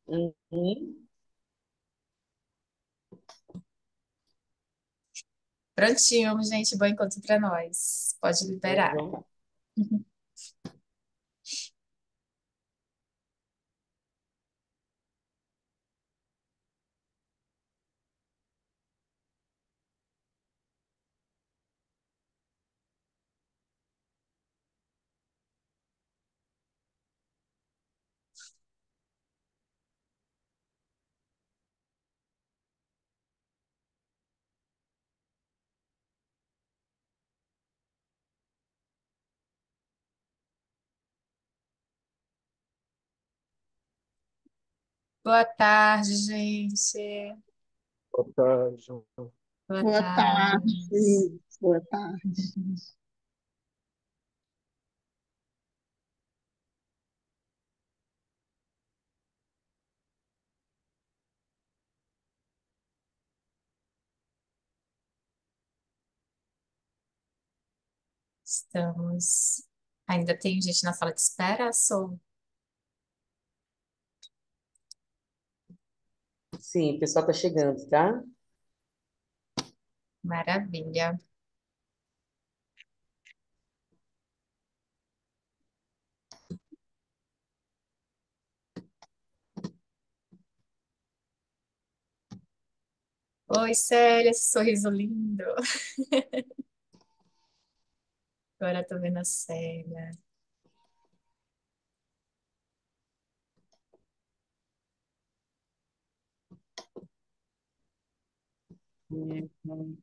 Uhum. Prontinho, gente, bom encontro para nós. Pode Então, liberar. vamos lá. Boa tarde, gente. Boa tarde. Boa Boa tarde. tarde, boa tarde. Estamos. Ainda tem gente na sala de espera? Sou. Sim, o pessoal está chegando, tá? Maravilha. Oi, Célia, esse sorriso lindo. Agora eu tô vendo a Célia. Uhum.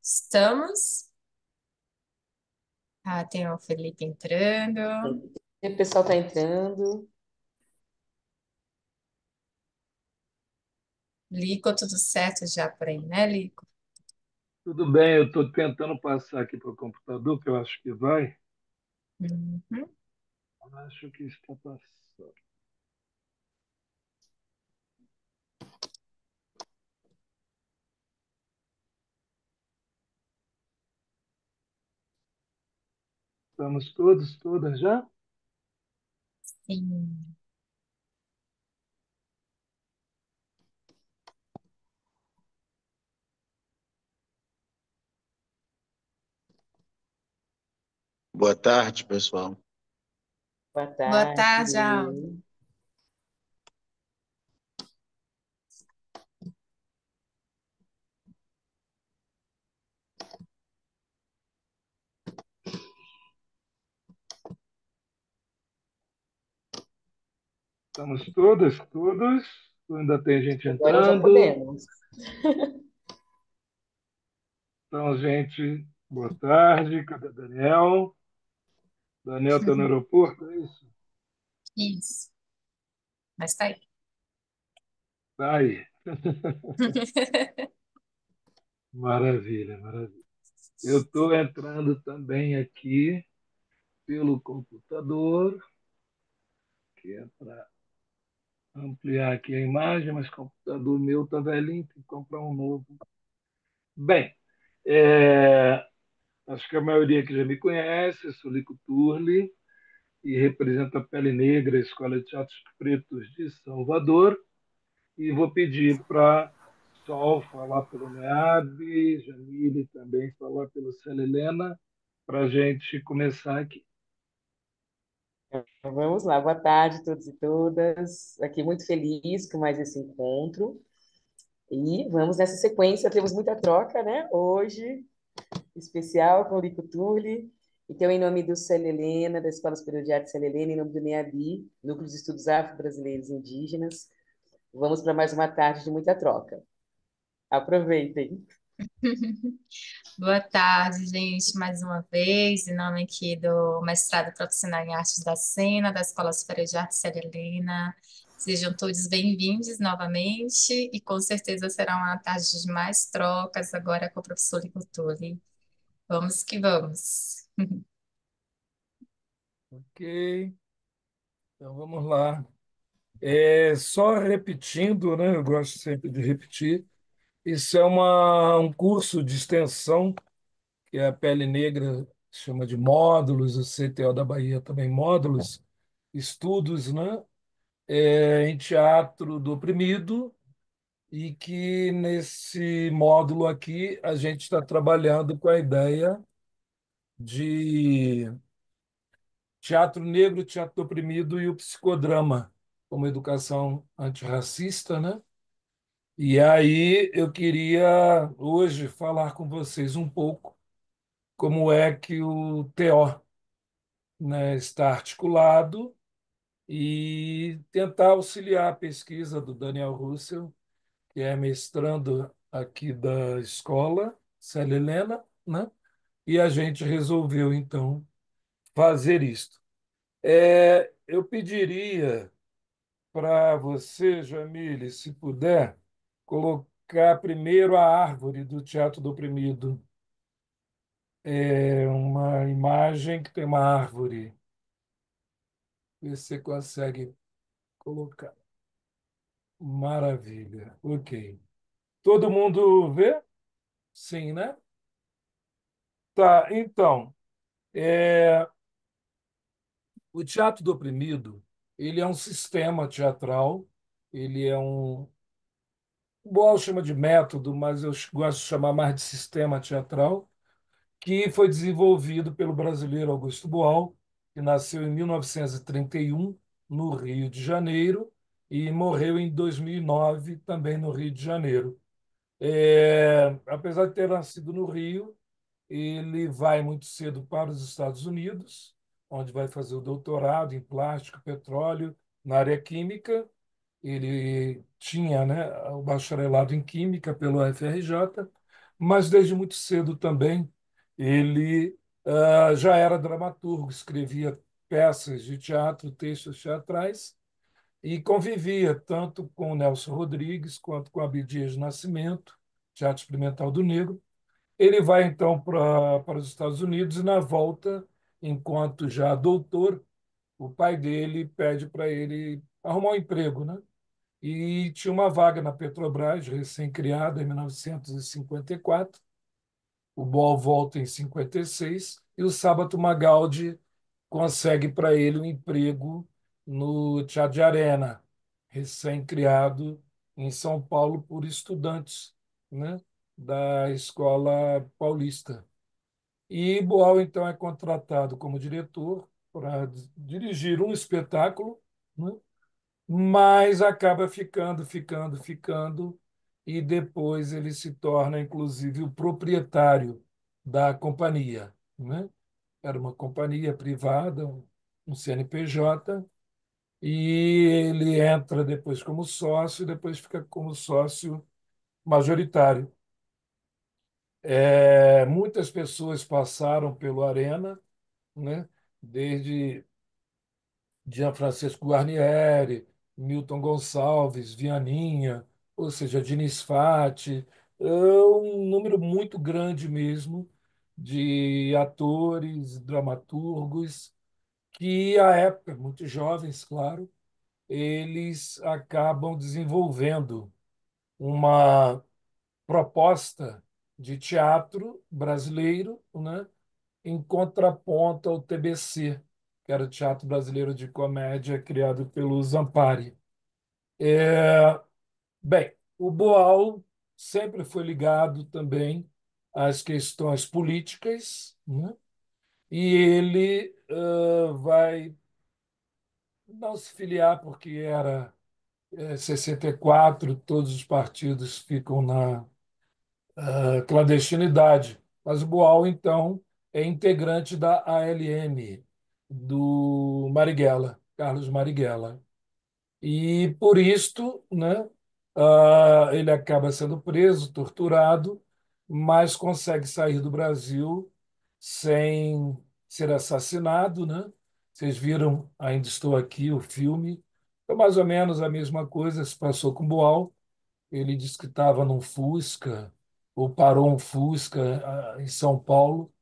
Estamos. Ah, tem o Felipe entrando. O pessoal está entrando. Lico, tudo certo já por aí, né, Lico? Tudo bem, eu estou tentando passar aqui para o computador, que eu acho que vai. Uhum. Acho que está passando. Estamos todos, todas já? Sim. Boa tarde, pessoal. Boa Boa tarde, tarde. Aldo. Estamos todas, todos. Ainda tem gente Agora já entrando. podemos. Então, gente, boa tarde. Cadê Daniel? Daniel está no aeroporto, é isso? Isso. Mas tá aí. Tá aí. Maravilha, maravilha. Eu estou entrando também aqui pelo computador, que é para ampliar aqui a imagem, mas o computador meu está velhinho, tem que comprar um novo. Bem, é, acho que a maioria que já me conhece, eu sou Lico Turli e represento a Pele Negra, a Escola de Teatros Pretos de Salvador, e vou pedir para Sol falar pelo NEAB, Jamile também falar pelo Célia Helena, para a gente começar aqui. Vamos lá, boa tarde a todos e todas. Aqui muito feliz com mais esse encontro. E vamos nessa sequência, temos muita troca, né? Hoje, especial com o Lico Turli. Então, em nome do Célia Helena, da Escola Superior de Arte Célia Helena, em nome do NEABI, Núcleo de Estudos Afro-Brasileiros e Indígenas, vamos para mais uma tarde de muita troca. Aproveitem. Boa tarde, gente, mais uma vez, em nome aqui do Mestrado Profissional em Artes da Cena, da Escola Superior de Arte Célia Helena. Sejam todos bem-vindos novamente e com certeza será uma tarde de mais trocas agora com o professor Licutuli. Vamos que vamos. Ok, então vamos lá. Só repetindo, né? Eu gosto sempre de repetir. Isso é um curso de extensão que a Pele Negra chama de módulos, o CTO da Bahia também módulos, estudos, né? Em teatro do oprimido, e que nesse módulo aqui a gente está trabalhando com a ideia de teatro negro, teatro do oprimido e o psicodrama como educação antirracista, né? E aí eu queria hoje falar com vocês um pouco como é que o TO, né, está articulado e tentar auxiliar a pesquisa do Daniel Russell, que é mestrando aqui da escola, Célia Helena, né? E a gente resolveu, então, fazer isto. Eu pediria para você, Jamile, se puder, colocar primeiro a árvore do Teatro do Oprimido. É uma imagem que tem uma árvore. Vê se você consegue colocar. Maravilha. Ok. Todo mundo vê? Sim, né? Tá, então, é, o teatro do oprimido, ele é um sistema teatral, ele é o Boal chama de método, mas eu gosto de chamar mais de sistema teatral, que foi desenvolvido pelo brasileiro Augusto Boal, que nasceu em 1931, no Rio de Janeiro, e morreu em 2009, também no Rio de Janeiro. Apesar de ter nascido no Rio, ele vai muito cedo para os Estados Unidos, onde vai fazer o doutorado em plástico, petróleo, na área química. Ele tinha, né, o bacharelado em Química pelo UFRJ, mas desde muito cedo também ele já era dramaturgo, escrevia peças de teatro, textos teatrais, e convivia tanto com o Nelson Rodrigues quanto com Abdias Nascimento, Teatro Experimental do Negro. Ele vai então para os Estados Unidos e, na volta, enquanto já doutor, o pai dele pede para ele arrumar um emprego, né? E tinha uma vaga na Petrobras, recém-criada em 1954. O Boal volta em 56 e o Sábato Magaldi consegue para ele um emprego no Teatro de Arena, recém-criado em São Paulo por estudantes, né, da Escola Paulista. E Boal, então, é contratado como diretor para dirigir um espetáculo, né, mas acaba ficando, e depois ele se torna, inclusive, o proprietário da companhia, né? Era uma companhia privada, um CNPJ, e ele entra depois como sócio e depois fica como sócio majoritário. Muitas pessoas passaram pelo Arena, né? Desde Gianfrancesco Guarnieri, Milton Gonçalves, Vianinha, ou seja, Diniz Fati, um número muito grande mesmo de atores, dramaturgos, que à época, muito jovens, claro, eles acabam desenvolvendo uma proposta de teatro brasileiro, né, em contraponto ao TBC, que era o Teatro Brasileiro de Comédia, criado pelo Zampari. Bem, o Boal sempre foi ligado também às questões políticas, né? E ele vai não se filiar porque era 64, todos os partidos ficam na clandestinidade. Mas o Boal, então, é integrante da ALM, do Marighella, Carlos Marighella. E, por isto, né, ele acaba sendo preso, torturado, mas consegue sair do Brasil sem ser assassinado, né? Vocês viram Ainda Estou Aqui, o filme. Foi mais ou menos a mesma coisa se passou com Boal. Ele disse que estava num Fusca, ou parou um Fusca em São Paulo,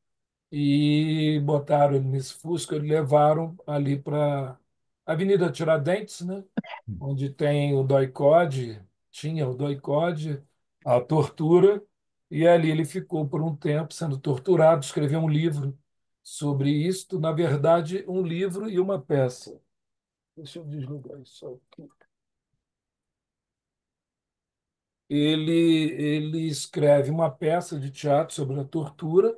e botaram ele nesse Fusca e levaram ali para a Avenida Tiradentes, né? Onde tem o DOI-CODE, tinha o DOI-CODE, a tortura, e ali ele ficou por um tempo sendo torturado, escreveu um livro sobre isto, na verdade, um livro e uma peça. Deixa eu desligar isso aqui. Ele escreve uma peça de teatro sobre a tortura,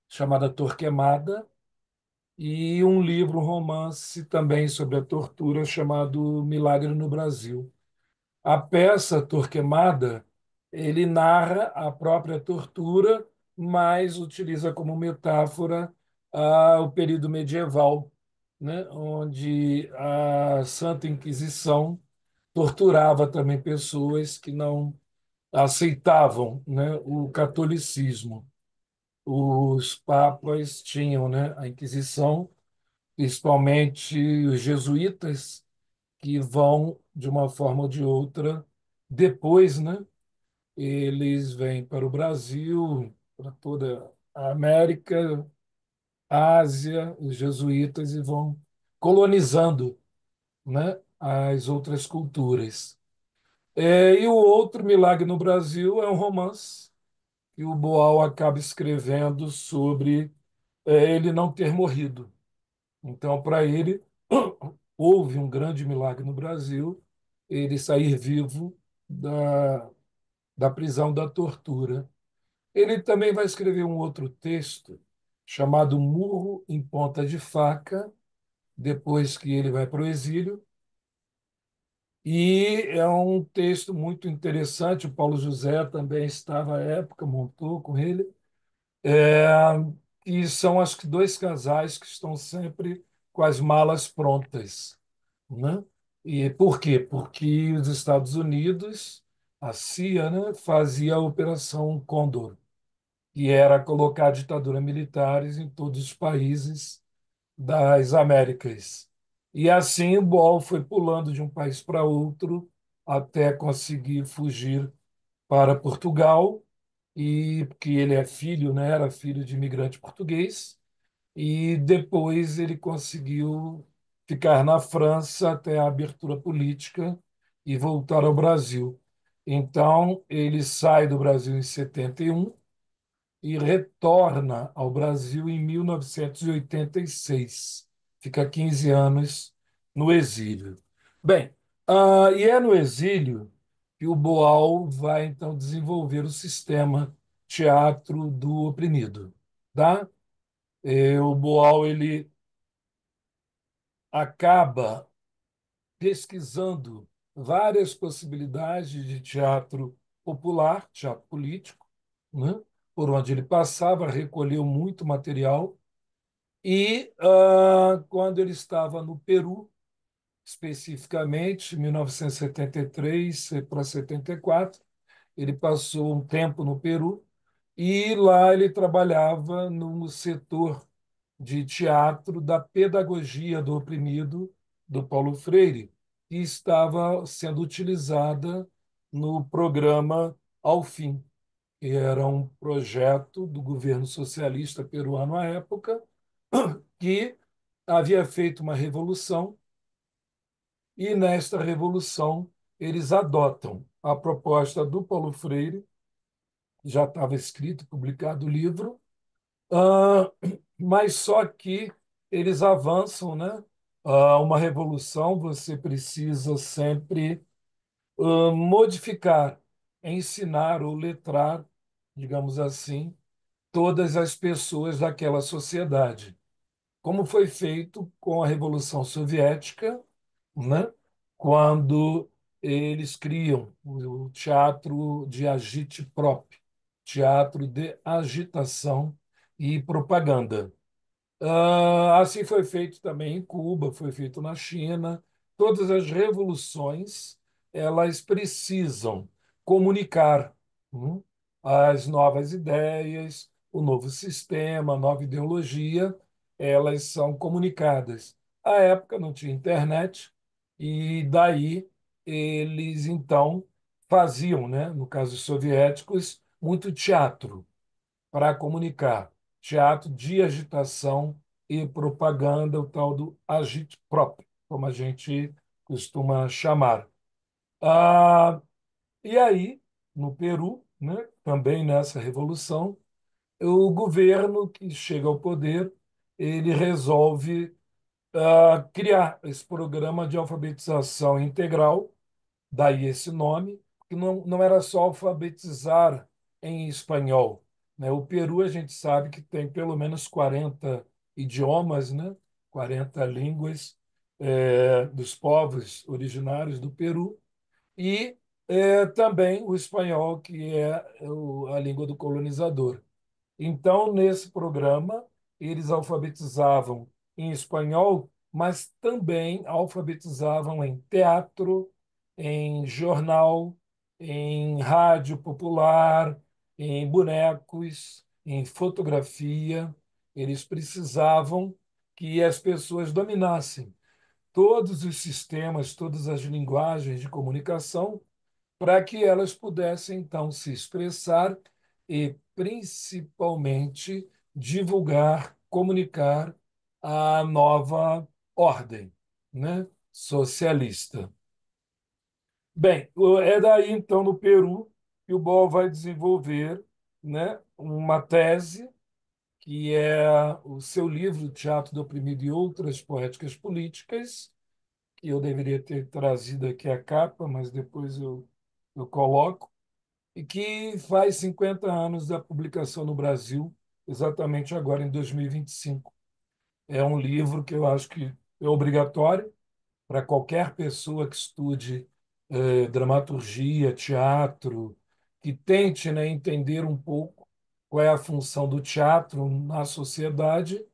chamada Torquemada, e um livro, um romance também sobre a tortura, chamado Milagre no Brasil. A peça Torquemada, ele narra a própria tortura, mas utiliza como metáfora o período medieval, né, onde a Santa Inquisição torturava também pessoas que não aceitavam, né, o catolicismo. Os papas tinham, né, a Inquisição, principalmente os jesuítas, que vão, de uma forma ou de outra, depois, né, eles vêm para o Brasil, para toda a América, Ásia, os jesuítas, e vão colonizando, né, as outras culturas. E o outro milagre no Brasil é um romance que o Boal acaba escrevendo sobre ele não ter morrido. Então, para ele, houve um grande milagre no Brasil, ele sair vivo da prisão da tortura. Ele também vai escrever um outro texto chamado Murro em Ponta de Faca, depois que ele vai para o exílio. E é um texto muito interessante. O Paulo José também estava à época, montou com ele. É, e são acho que dois casais que estão sempre com as malas prontas, né? E por quê? Porque os Estados Unidos, a CIA, né, fazia a Operação Condor, que era colocar ditadura militares em todos os países das Américas. E assim o Boal foi pulando de um país para outro até conseguir fugir para Portugal, e porque ele é filho, né, era filho de imigrante português, e depois ele conseguiu ficar na França até a abertura política e voltar ao Brasil. Então, ele sai do Brasil em 71 e retorna ao Brasil em 1986. Fica 15 anos no exílio. Bem, e é no exílio que o Boal vai, então, desenvolver o sistema teatro do oprimido. Tá? O Boal ele acaba pesquisando várias possibilidades de teatro popular, teatro político, né? Por onde ele passava, recolheu muito material. E quando ele estava no Peru, especificamente, em 1973 para 74, ele passou um tempo no Peru e lá ele trabalhava no setor de teatro da pedagogia do oprimido do Paulo Freire, que estava sendo utilizada no programa Ao Fim, que era um projeto do governo socialista peruano à época, que havia feito uma revolução, e nesta revolução eles adotam a proposta do Paulo Freire, já estava escrito, publicado o livro, ah, mas só que eles avançam, né? Uma revolução, você precisa sempre modificar, ensinar ou letrar, digamos assim, todas as pessoas daquela sociedade, como foi feito com a Revolução Soviética, né? Quando eles criam o teatro de agite-prop, teatro de agitação e propaganda. Assim foi feito também em Cuba, foi feito na China. Todas as revoluções, elas precisam comunicar, as novas ideias, o novo sistema, a nova ideologia, elas são comunicadas. À época não tinha internet, e daí eles então faziam, né, no caso dos soviéticos, muito teatro para comunicar, teatro de agitação e propaganda, o tal do agitprop, como a gente costuma chamar. Ah, e aí, no Peru, né, também nessa revolução, o governo que chega ao poder, ele resolve criar esse programa de alfabetização integral, daí esse nome, que não era só alfabetizar em espanhol, né? O Peru, a gente sabe que tem pelo menos 40 idiomas, né? 40 línguas dos povos originários do Peru, e também o espanhol, que é a língua do colonizador. Então, nesse programa, eles alfabetizavam em espanhol, mas também alfabetizavam em teatro, em jornal, em rádio popular, em bonecos, em fotografia. Eles precisavam que as pessoas dominassem todos os sistemas, todas as linguagens de comunicação para que elas pudessem, então, se expressar e, principalmente, divulgar, comunicar a nova ordem, né, socialista. Bem, é daí, então, no Peru, que o Boal vai desenvolver, né, uma tese, que é o seu livro Teatro do Oprimido e Outras Poéticas Políticas, que eu deveria ter trazido aqui a capa, mas depois eu coloco, e que faz 50 anos da publicação no Brasil, exatamente agora em 2025. É um livro que eu acho que é obrigatório para qualquer pessoa que estude dramaturgia, teatro, que tente, né, entender um pouco qual é a função do teatro na sociedade.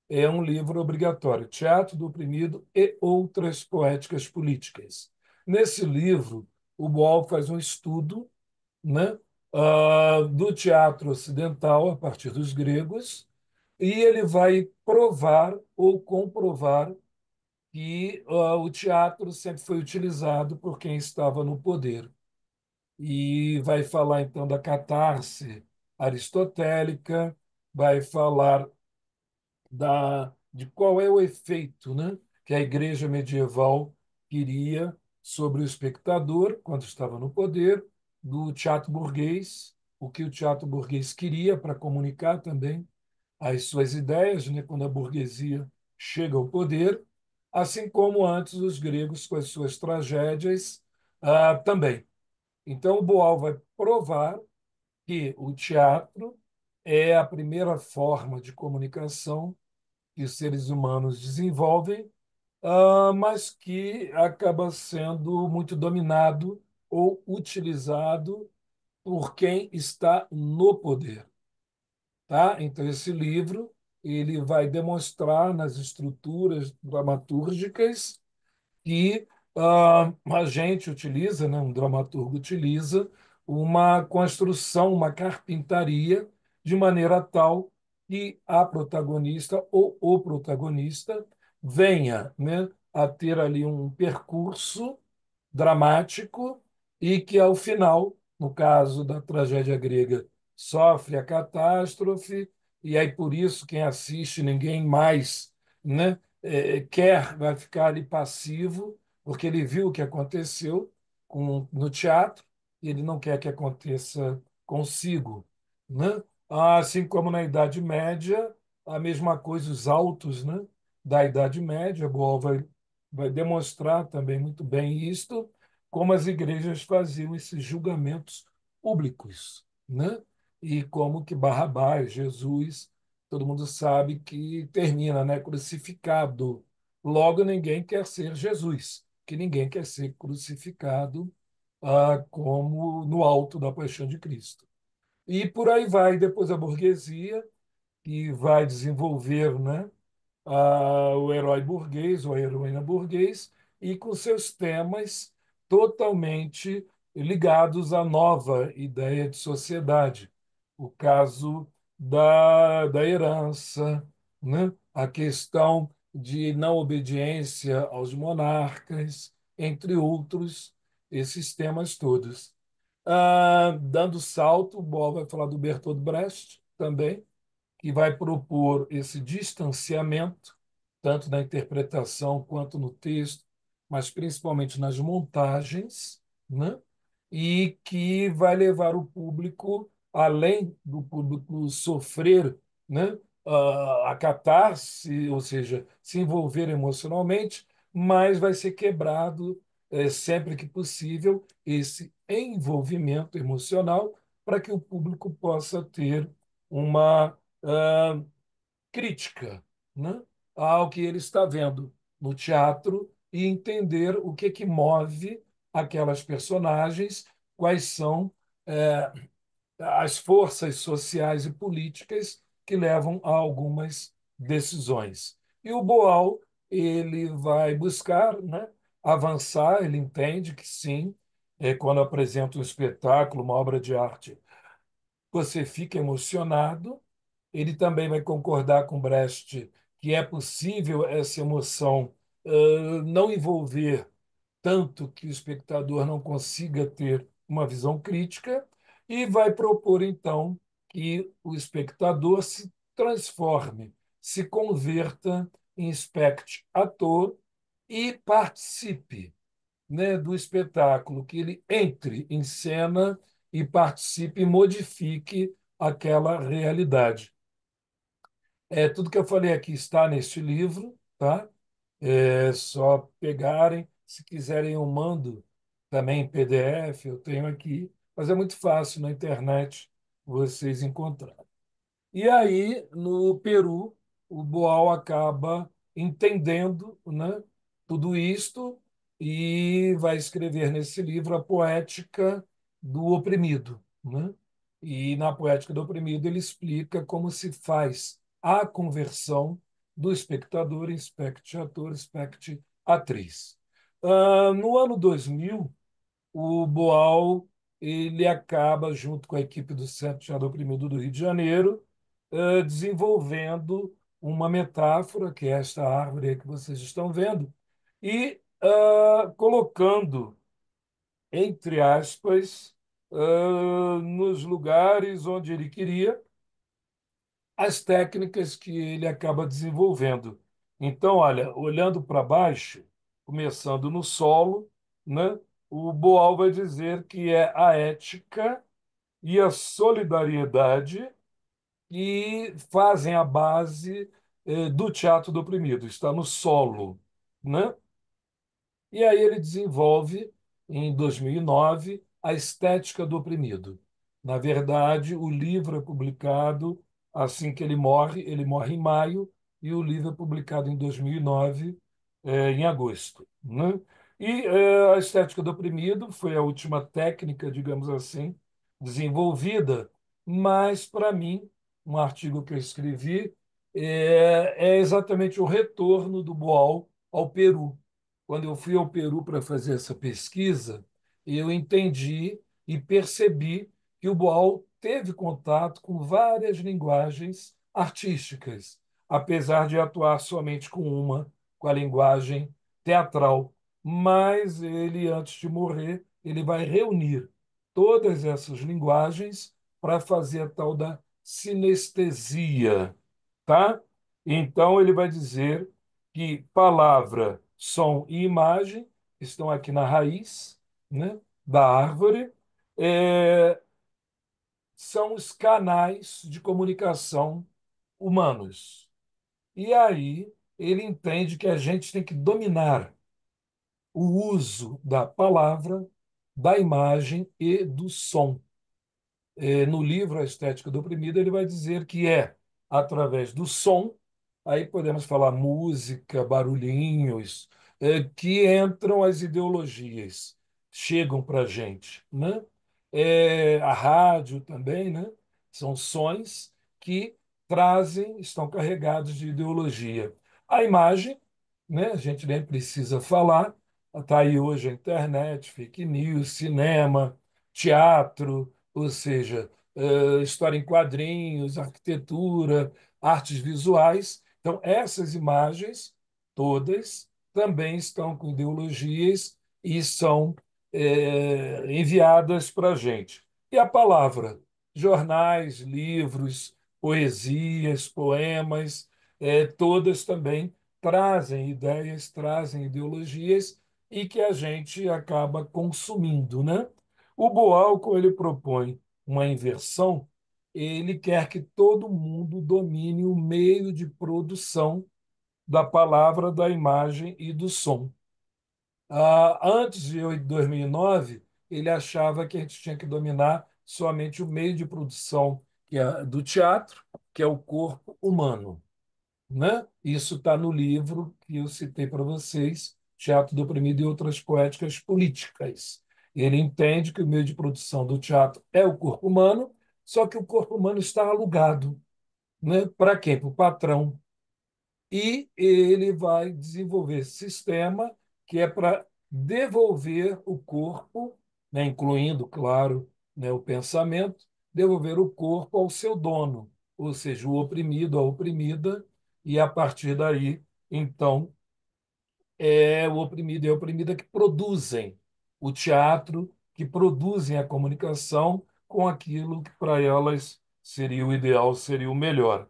É um livro obrigatório, Teatro do Oprimido e Outras Poéticas Políticas. Nesse livro, o Boal faz um estudo, né, do teatro ocidental a partir dos gregos, e ele vai provar ou comprovar que o teatro sempre foi utilizado por quem estava no poder. E vai falar então da catarse aristotélica, vai falar de qual é o efeito, né, que a igreja medieval queria sobre o espectador quando estava no poder, do teatro burguês, o que o teatro burguês queria para comunicar também as suas ideias, né, quando a burguesia chega ao poder, assim como antes os gregos com as suas tragédias também. Então, o Boal vai provar que o teatro é a primeira forma de comunicação que os seres humanos desenvolvem, mas que acaba sendo muito dominado ou utilizado por quem está no poder, tá? Então esse livro ele vai demonstrar nas estruturas dramatúrgicas que a gente utiliza, né, um dramaturgo utiliza uma construção, uma carpintaria de maneira tal que a protagonista ou o protagonista venha, né, a ter ali um percurso dramático e que, ao final, no caso da tragédia grega, sofre a catástrofe, e aí por isso quem assiste, ninguém mais, né, vai ficar ali passivo, porque ele viu o que aconteceu no teatro e ele não quer que aconteça consigo, né? Assim como na Idade Média, a mesma coisa, os autos, né, da Idade Média, Boal vai demonstrar também muito bem isto, como as igrejas faziam esses julgamentos públicos, né? E como que Barrabás, Jesus, todo mundo sabe que termina, né, crucificado. Logo, ninguém quer ser Jesus, que ninguém quer ser crucificado como no alto da paixão de Cristo. E por aí vai, depois a burguesia, que vai desenvolver, né, o herói burguês ou a heroína burguês, e com seus temas totalmente ligados à nova ideia de sociedade. O caso da herança, né? A questão de não obediência aos monarcas, entre outros, esses temas todos. Dando salto, o Boal vai falar do Bertolt Brecht também, que vai propor esse distanciamento, tanto na interpretação quanto no texto, mas principalmente nas montagens, né? E que vai levar o público, além do público sofrer, né? A catarse, ou seja, se envolver emocionalmente, mas vai ser quebrado, sempre que possível, esse envolvimento emocional para que o público possa ter uma crítica, né, ao que ele está vendo no teatro e entender o que move aquelas personagens, quais são as forças sociais e políticas que levam a algumas decisões. E o Boal ele vai buscar, né, avançar, ele entende que sim, quando apresenta um espetáculo, uma obra de arte, você fica emocionado. Ele também vai concordar com Brecht que é possível essa emoção não envolver tanto que o espectador não consiga ter uma visão crítica, e vai propor, então, que o espectador se transforme, se converta em espectador e participe, né, do espetáculo, que ele entre em cena e participe e modifique aquela realidade. Tudo que eu falei aqui está neste livro, tá? É só pegarem. Se quiserem, eu mando também em PDF, eu tenho aqui, mas é muito fácil na internet vocês encontrarem. E aí, no Peru, o Boal acaba entendendo, né, tudo isto e vai escrever nesse livro a poética do oprimido, né? E na poética do oprimido ele explica como se faz a conversão do espectador em espectador, espectatriz. No ano 2000, o Boal ele acaba, junto com a equipe do Centro de Teatro Oprimido do Rio de Janeiro, desenvolvendo uma metáfora, que é esta árvore aí que vocês estão vendo, e colocando, entre aspas, nos lugares onde ele queria, as técnicas que ele acaba desenvolvendo. Então, olha, olhando para baixo, começando no solo, né, o Boal vai dizer que é a ética e a solidariedade que fazem a base do teatro do oprimido, está no solo, né? E aí ele desenvolve, em 2009, a estética do oprimido. Na verdade, o livro é publicado assim que ele morre em maio, e o livro é publicado em 2009, em agosto, né? E a estética do oprimido foi a última técnica, digamos assim, desenvolvida, mas, para mim, um artigo que eu escrevi é exatamente o retorno do Boal ao Peru. Quando eu fui ao Peru para fazer essa pesquisa, eu entendi e percebi que o Boal teve contato com várias linguagens artísticas, apesar de atuar somente com uma, com a linguagem teatral. Mas ele, antes de morrer, ele vai reunir todas essas linguagens para fazer a tal da sinestesia, tá? Então ele vai dizer que palavra, som e imagem estão aqui na raiz, né, da árvore, é, são os canais de comunicação humanos. E aí ele entende que a gente tem que dominar o uso da palavra, da imagem e do som. No livro A Estética do Oprimido, ele vai dizer que é através do som, aí podemos falar música, barulhinhos, que entram as ideologias, chegam para a gente, né? A rádio também, né? São sons que trazem, estão carregados de ideologia. A imagem, né? A gente nem precisa falar, está aí hoje a internet, fake news, cinema, teatro, ou seja, história em quadrinhos, arquitetura, artes visuais. Então, essas imagens todas também estão com ideologias e são enviadas para a gente. E a palavra, jornais, livros, poesias, poemas, todas também trazem ideias, trazem ideologias e que a gente acaba consumindo, né? O Boal, quando ele propõe uma inversão, ele quer que todo mundo domine o meio de produção da palavra, da imagem e do som. Antes de 2009, ele achava que a gente tinha que dominar somente o meio de produção que é do teatro, que é o corpo humano, né? Isso está no livro que eu citei para vocês, Teatro do Oprimido e Outras Poéticas Políticas. Ele entende que o meio de produção do teatro é o corpo humano, só que o corpo humano está alugado, né? Para quem? Para o patrão. E ele vai desenvolver esse sistema que é para devolver o corpo, né, incluindo, claro, né, o pensamento, devolver o corpo ao seu dono, ou seja, o oprimido, a oprimida, e a partir daí, então, é o oprimido e a oprimida que produzem o teatro, que produzem a comunicação com aquilo que para elas seria o ideal, seria o melhor.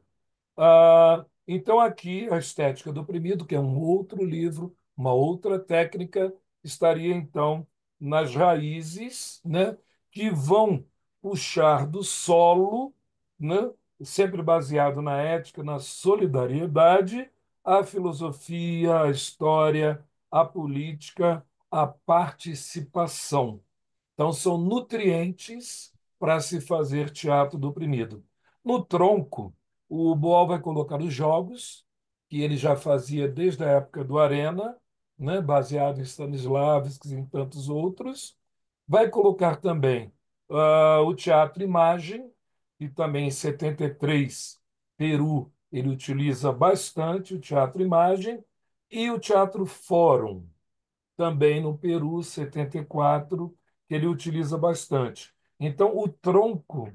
Então, aqui, a Estética do Oprimido, que é um outro livro, uma outra técnica, estaria, então, nas raízes, né, que vão puxar do solo, né, sempre baseado na ética, na solidariedade, a filosofia, a história, a política, a participação. Então, são nutrientes para se fazer teatro do oprimido. No tronco, o Boal vai colocar os jogos, que ele já fazia desde a época do Arena, né, baseado em Stanislavski e em tantos outros. Vai colocar também o teatro imagem, e também em 73, Peru, ele utiliza bastante o teatro imagem, e o teatro fórum também no Peru, 74, que ele utiliza bastante. Então, o tronco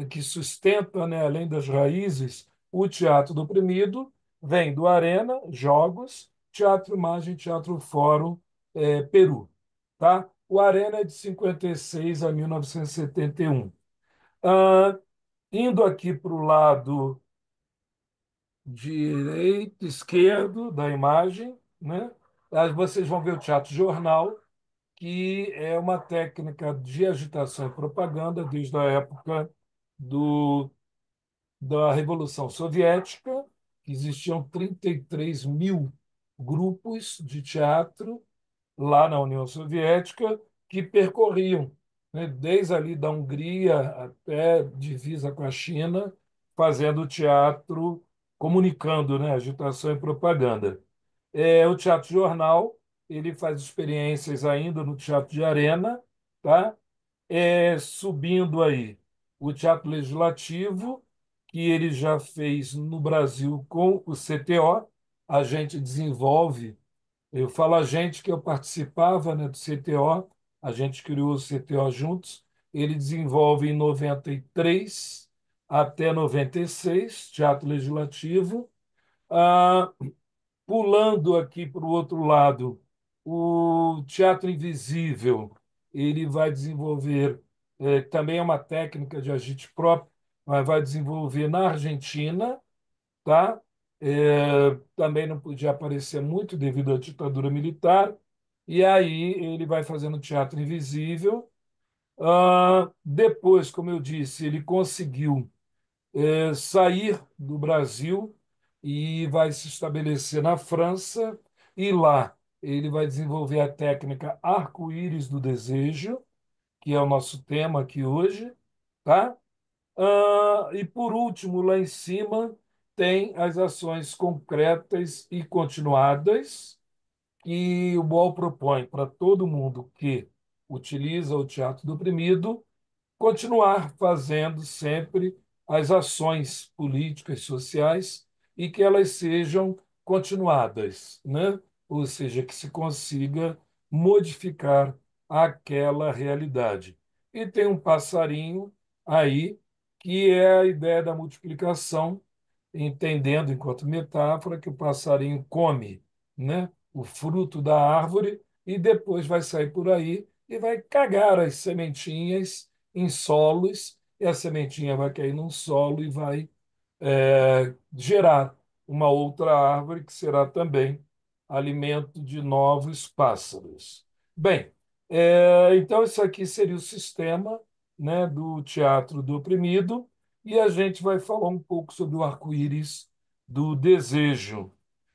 que sustenta, né, além das raízes, o teatro do oprimido, vem do Arena, Jogos, Teatro Imagem, Teatro Fórum, Peru. Tá? O Arena é de 56 a 1971. Indo aqui para o lado direito, esquerdo da imagem, né? Aí vocês vão ver o teatro jornal, que é uma técnica de agitação e propaganda desde a época do, da Revolução Soviética, que existiam 33 mil grupos de teatro lá na União Soviética que percorriam, né, desde ali da Hungria até divisa com a China, fazendo teatro, comunicando, né, agitação e propaganda. O Teatro Jornal, ele faz experiências ainda no Teatro de Arena, tá? Subindo aí o Teatro Legislativo, que ele já fez no Brasil com o CTO, a gente desenvolve, eu falo a gente que eu participava, né, do CTO, a gente criou o CTO juntos, ele desenvolve em 93 até 96, Teatro Legislativo. Ah, Pulando aqui para o outro lado, o teatro invisível, ele vai desenvolver, também é uma técnica de agite próprio, mas vai desenvolver na Argentina, tá? Também não podia aparecer muito devido à ditadura militar, e aí ele vai fazendo teatro invisível. Depois, como eu disse, ele conseguiu sair do Brasil e vai se estabelecer na França, e lá ele vai desenvolver a técnica arco-íris do desejo, que é o nosso tema aqui hoje, tá? E por último, lá em cima, tem as ações concretas e continuadas que o BOL propõe para todo mundo que utiliza o teatro do oprimido continuar fazendo sempre as ações políticas, sociais, e que elas sejam continuadas, né? Ou seja, que se consiga modificar aquela realidade. E tem um passarinho aí, que é a ideia da multiplicação, entendendo enquanto metáfora que o passarinho come, né, o fruto da árvore, e depois vai sair por aí e vai cagar as sementinhas em solos, e a sementinha vai cair num solo e vai gerar uma outra árvore que será também alimento de novos pássaros. Bem, então isso aqui seria o sistema, né, do teatro do oprimido, e a gente vai falar um pouco sobre o arco-íris do desejo.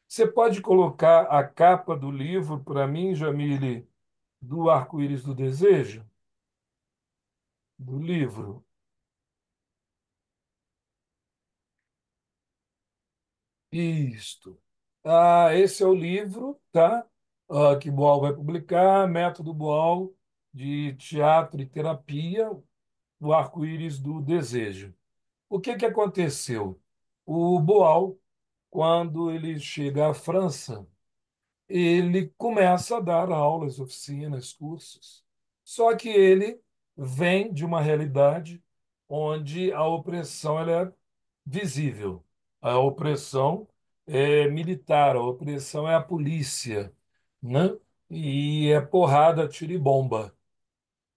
Você pode colocar a capa do livro para mim, Jamile, do arco-íris do desejo? Do livro. Isto. Esse é o livro, tá? Que Boal vai publicar, Método Boal de Teatro e Terapia, o Arco-Íris do Desejo. O que que aconteceu? O Boal, quando ele chega à França, ele começa a dar aulas, oficinas, cursos. Só que ele vem de uma realidade onde a opressão ela é visível. A opressão é militar, a opressão é a polícia, né? E é porrada, tiro e bomba.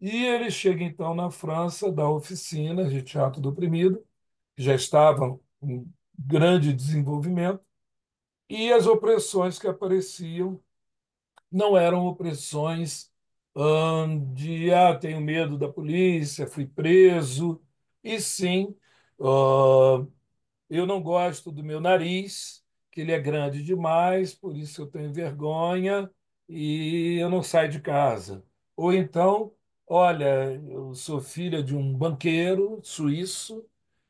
E ele chega então na França, dá oficinas de teatro do oprimido, que já estavam em grande desenvolvimento, e as opressões que apareciam não eram opressões de tenho medo da polícia, fui preso, e sim, eu não gosto do meu nariz, que ele é grande demais, por isso eu tenho vergonha e eu não saio de casa. Ou então, olha, eu sou filha de um banqueiro suíço,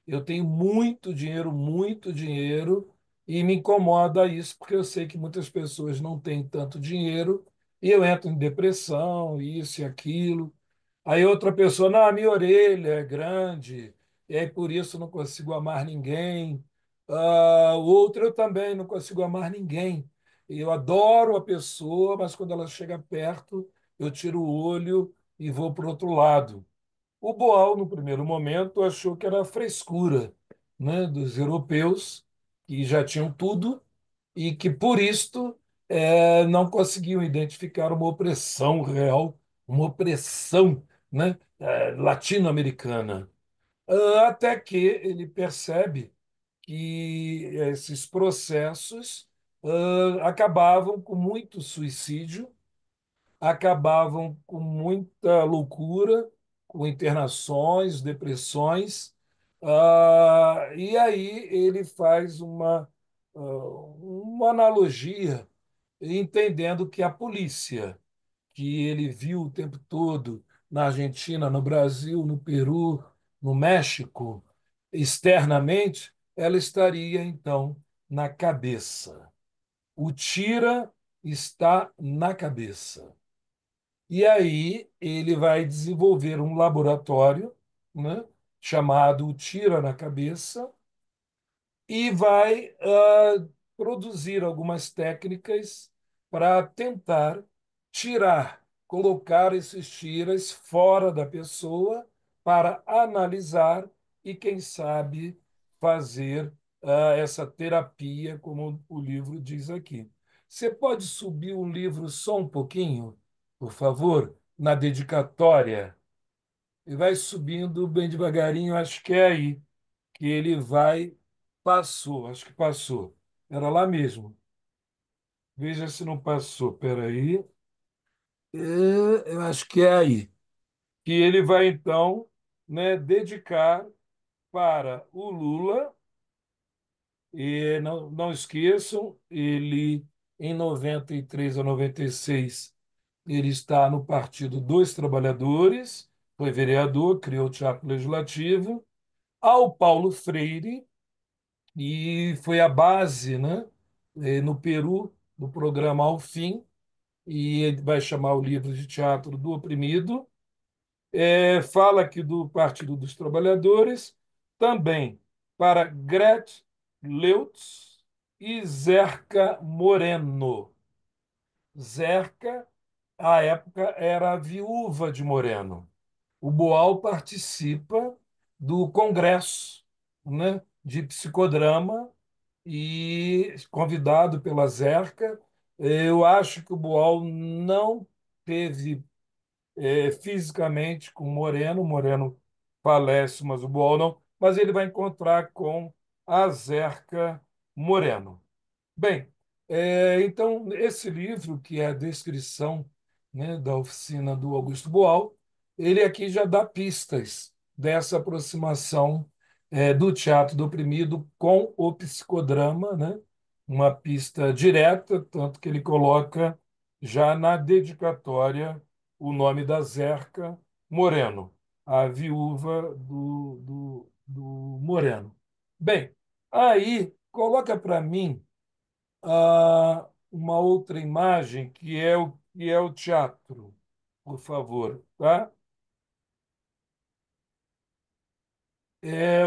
eu tenho muito dinheiro, e me incomoda isso, porque eu sei que muitas pessoas não têm tanto dinheiro, e eu entro em depressão, isso e aquilo. Aí outra pessoa, não, a minha orelha é grande, e aí por isso eu não consigo amar ninguém. O outro eu também não consigo amar ninguém. Eu adoro a pessoa, mas quando ela chega perto, eu tiro o olho e vou para o outro lado. O Boal, no primeiro momento, achou que era a frescura, né, dos europeus, que já tinham tudo e que, por isto, não conseguiam identificar uma opressão real, uma opressão, né, latino-americana. Até que ele percebe que esses processos acabavam com muito suicídio, acabavam com muita loucura, com internações, depressões, e aí ele faz uma analogia, entendendo que a polícia, que ele viu o tempo todo na Argentina, no Brasil, no Peru, no México, externamente, ela estaria então na cabeça. O tira está na cabeça. E aí ele vai desenvolver um laboratório, né, chamado Tira na Cabeça, e vai produzir algumas técnicas para tentar tirar, colocar esses tiras fora da pessoa para analisar e, quem sabe, fazer essa terapia, como o livro diz aqui. Você pode subir o livro só um pouquinho, por favor, na dedicatória? E vai subindo bem devagarinho, acho que é aí que ele vai. Passou, acho que passou. Era lá mesmo. Veja se não passou. Espera aí. Eu acho que é aí. Que ele vai, então, né, dedicar para o Lula. E não esqueçam, ele, em 93 a 96, ele está no Partido dos Trabalhadores, foi vereador, criou o Teatro Legislativo. Ao Paulo Freire, e foi a base, né, no Peru, do programa Ao Fim, e ele vai chamar o livro de Teatro do Oprimido. Fala aqui do Partido dos Trabalhadores, também para Gret Leutz e Zerca Moreno. Zerca, à época, era a viúva de Moreno. O Boal participa do congresso, né, de psicodrama, e convidado pela Zerca. Eu acho que o Boal não teve fisicamente com o Moreno falece, mas o Boal não, mas ele vai encontrar com a Zerca Moreno. Bem, então, esse livro, que é a descrição, né, da oficina do Augusto Boal, ele aqui já dá pistas dessa aproximação do teatro do oprimido com o psicodrama, né? Uma pista direta, tanto que ele coloca já na dedicatória o nome da Zerca Moreno, a viúva do Moreno. Bem, aí coloca para mim uma outra imagem que é o teatro, por favor, tá?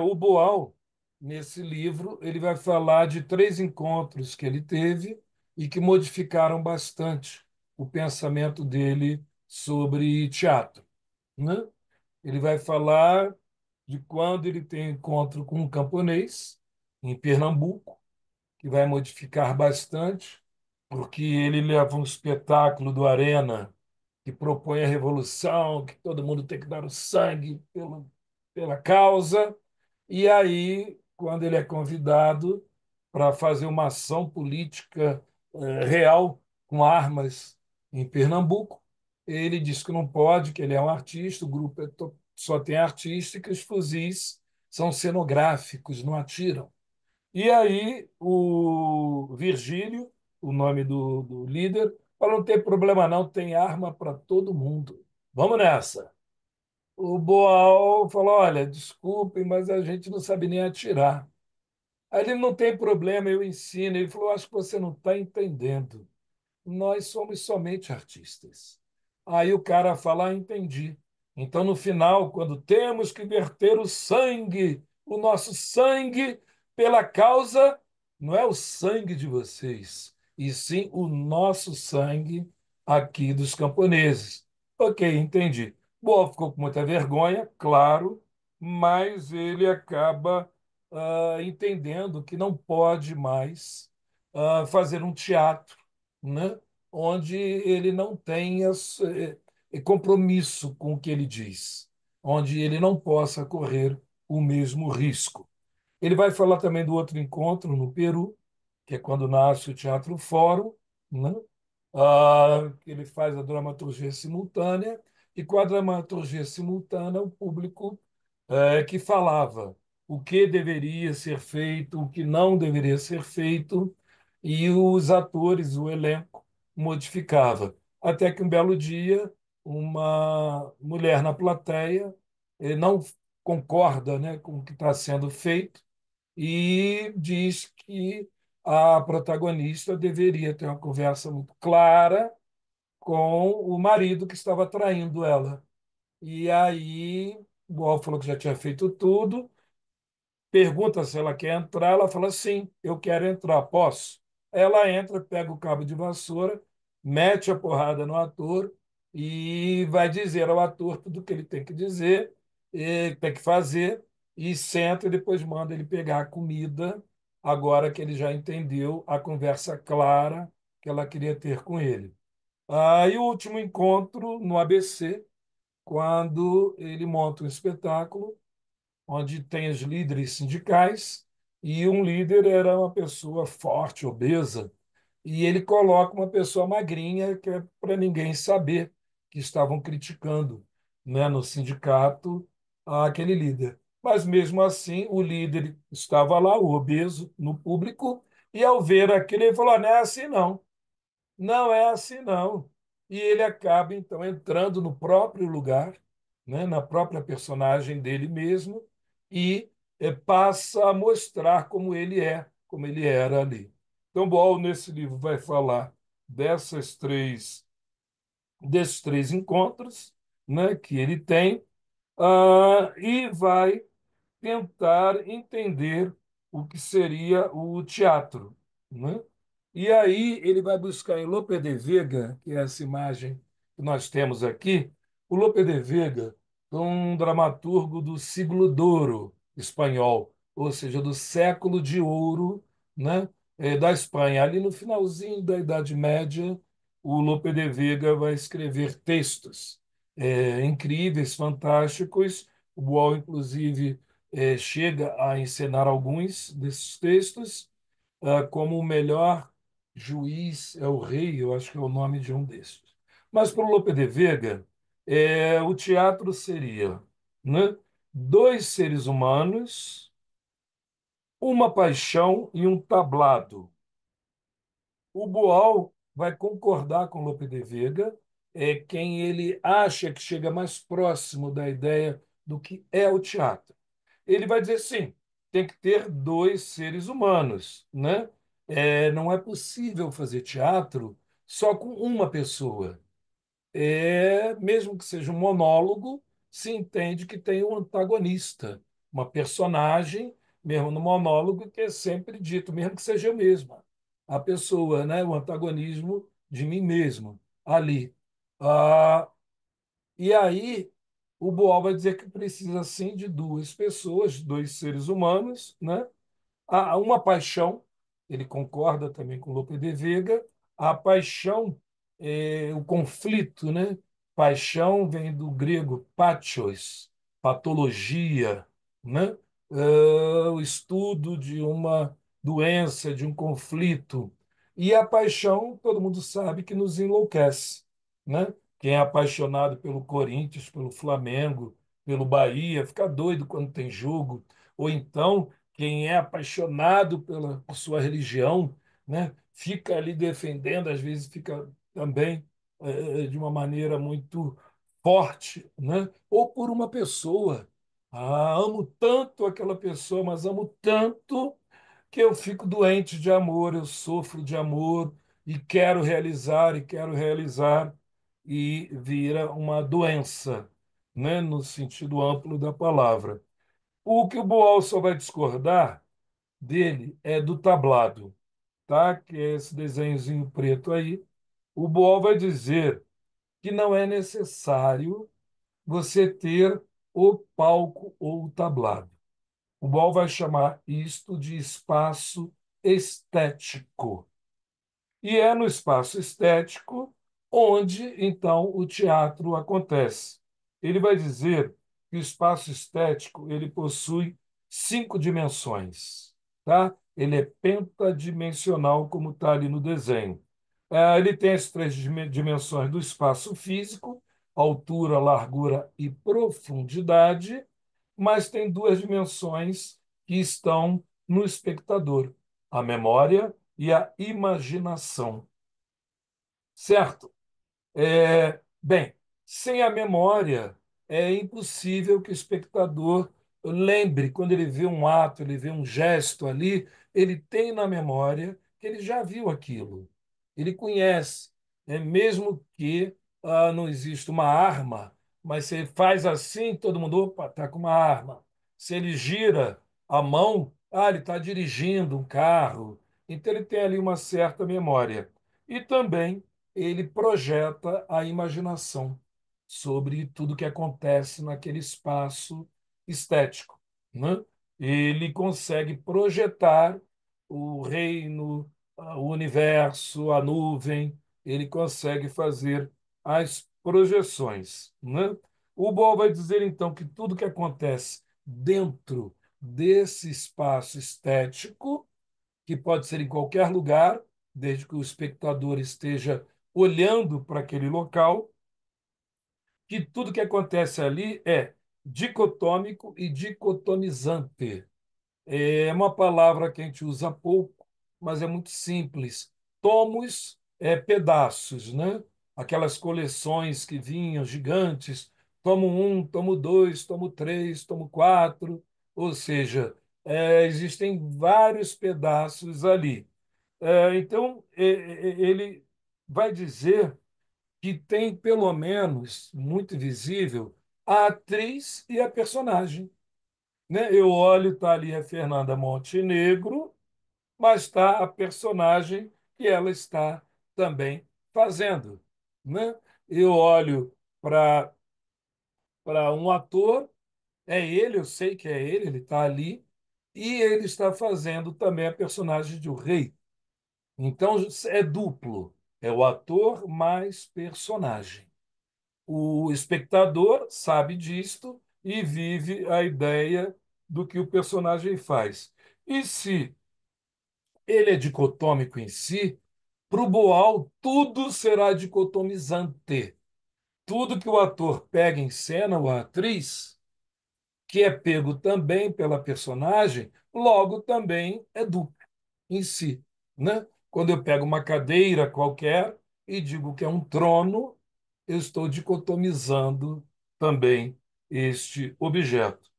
O Boal, nesse livro, ele vai falar de três encontros que ele teve e que modificaram bastante o pensamento dele sobre teatro, né? Ele vai falar de quando ele tem encontro com um camponês em Pernambuco, que vai modificar bastante, porque ele leva um espetáculo do Arena que propõe a revolução, que todo mundo tem que dar o sangue pela causa. E aí, quando ele é convidado para fazer uma ação política real com armas em Pernambuco, ele diz que não pode, que ele é um artista, o grupo só tem artista e que os fuzis são cenográficos, não atiram. E aí o Virgílio, o nome do líder, falou: não tem problema não, tem arma para todo mundo. Vamos nessa. O Boal falou: olha, desculpem, mas a gente não sabe nem atirar. Aí ele: não tem problema, eu ensino. Ele falou: acho que você não está entendendo. Nós somos somente artistas. Aí o cara fala: entendi. Então, no final, quando temos que verter o nosso sangue pela causa, não é o sangue de vocês, e sim o nosso sangue aqui dos camponeses. Ok, entendi. Bom, ficou com muita vergonha, claro, mas ele acaba entendendo que não pode mais fazer um teatro, né? Onde ele não tenha compromisso com o que ele diz, onde ele não possa correr o mesmo risco. Ele vai falar também do outro encontro no Peru, que é quando nasce o Teatro Fórum, né? Que ele faz a dramaturgia simultânea, e com a dramaturgia simultânea, o público que falava o que deveria ser feito, o que não deveria ser feito, e os atores, o elenco, modificava. Até que um belo dia, uma mulher na plateia não concorda, né, com o que está sendo feito e diz que a protagonista deveria ter uma conversa muito clara com o marido que estava traindo ela. E aí, o Boal falou que já tinha feito tudo, pergunta se ela quer entrar, ela fala: sim, eu quero entrar, posso? Ela entra, pega o cabo de vassoura, mete a porrada no ator e vai dizer ao ator tudo o que ele tem que dizer, tem que fazer, e senta e depois manda ele pegar a comida, agora que ele já entendeu a conversa clara que ela queria ter com ele. E o último encontro no ABC, quando ele monta um espetáculo onde tem os líderes sindicais, e um líder era uma pessoa forte, obesa, e ele coloca uma pessoa magrinha, que é para ninguém saber que estavam criticando, né, no sindicato aquele líder. Mas mesmo assim, o líder estava lá, o obeso, no público, e ao ver aquilo, ele falou: não é assim não. Não é assim, não. E ele acaba, então, entrando no próprio lugar, né, na própria personagem dele mesmo, e passa a mostrar como ele é, como ele era ali. Então, Boal, nesse livro, vai falar dessas três, desses três encontros, né, que ele tem, e vai tentar entender o que seria o teatro, né? E aí ele vai buscar em Lope de Vega, que é essa imagem que nós temos aqui. O Lope de Vega foi um dramaturgo do siglo de ouro espanhol, ou seja, do século de ouro, né, da Espanha. Ali no finalzinho da Idade Média, o Lope de Vega vai escrever textos incríveis, fantásticos. O Boal, inclusive, chega a encenar alguns desses textos, como o melhor juiz é o rei, eu acho que é o nome de um desses. Mas para o Lope de Vega, o teatro seria, né, dois seres humanos, uma paixão e um tablado. O Boal vai concordar com Lope de Vega, quem ele acha que chega mais próximo da ideia do que é o teatro. Ele vai dizer sim, tem que ter dois seres humanos, né? Não é possível fazer teatro só com uma pessoa. Mesmo que seja um monólogo, se entende que tem um antagonista, uma personagem, mesmo no monólogo, que é sempre dito, mesmo que seja eu mesma, a pessoa, né? O antagonismo de mim mesmo ali. Ah, e aí o Boal vai dizer que precisa sim de duas pessoas, dois seres humanos, né? Há uma paixão, ele concorda também com Lope de Vega, a paixão, o conflito, né? Paixão vem do grego patios, patologia, né? O estudo de uma doença, de um conflito. E a paixão, todo mundo sabe que nos enlouquece, né? Quem é apaixonado pelo Corinthians, pelo Flamengo, pelo Bahia, fica doido quando tem jogo, ou então quem é apaixonado por sua religião, né, fica ali defendendo, às vezes fica também de uma maneira muito forte, né, ou por uma pessoa. Amo tanto aquela pessoa, mas amo tanto que eu fico doente de amor, eu sofro de amor e quero realizar, e vira uma doença, né, no sentido amplo da palavra. O que o Boal só vai discordar dele é do tablado, tá? Que é esse desenhozinho preto aí. O Boal vai dizer que não é necessário você ter o palco ou o tablado. O Boal vai chamar isto de espaço estético. E é no espaço estético onde, então, o teatro acontece. Ele vai dizer que o espaço estético ele possui 5 dimensões, tá? Ele é pentadimensional, como está ali no desenho. Ele tem as 3 dimensões do espaço físico, altura, largura e profundidade, mas tem 2 dimensões que estão no espectador: a memória e a imaginação. Certo? Bem, sem a memória, é impossível que o espectador lembre, quando ele vê um ato, ele vê um gesto ali, ele tem na memória que ele já viu aquilo. Ele conhece, mesmo que não exista uma arma, mas se ele faz assim, todo mundo, opa, está com uma arma. Se ele gira a mão, ele está dirigindo um carro. Então ele tem ali uma certa memória. E também ele projeta a imaginação sobre tudo que acontece naquele espaço estético, né? Ele consegue projetar o reino, o universo, a nuvem, ele consegue fazer as projeções, né? O Boal vai dizer então que tudo que acontece dentro desse espaço estético, que pode ser em qualquer lugar, desde que o espectador esteja olhando para aquele local, que tudo que acontece ali é dicotômico e dicotomizante. É uma palavra que a gente usa pouco, mas é muito simples. Tomos pedaços, né? Aquelas coleções que vinham gigantes, tomo um, tomo dois, tomo três, tomo quatro, ou seja, existem vários pedaços ali. Então, ele vai dizer que tem, pelo menos, muito visível, a atriz e a personagem, né? Eu olho, está ali a Fernanda Montenegro, mas está a personagem que ela está também fazendo, né? Eu olho para um ator, é ele, eu sei que é ele está ali, e ele está fazendo também a personagem de o rei. Então é duplo. É o ator mais personagem. O espectador sabe disto e vive a ideia do que o personagem faz. E se ele é dicotômico em si, para o Boal, tudo será dicotomizante. Tudo que o ator pega em cena, ou a atriz, que é pego também pela personagem, logo também é duplo em si, né? Quando eu pego uma cadeira qualquer e digo que é um trono, eu estou dicotomizando também este objeto.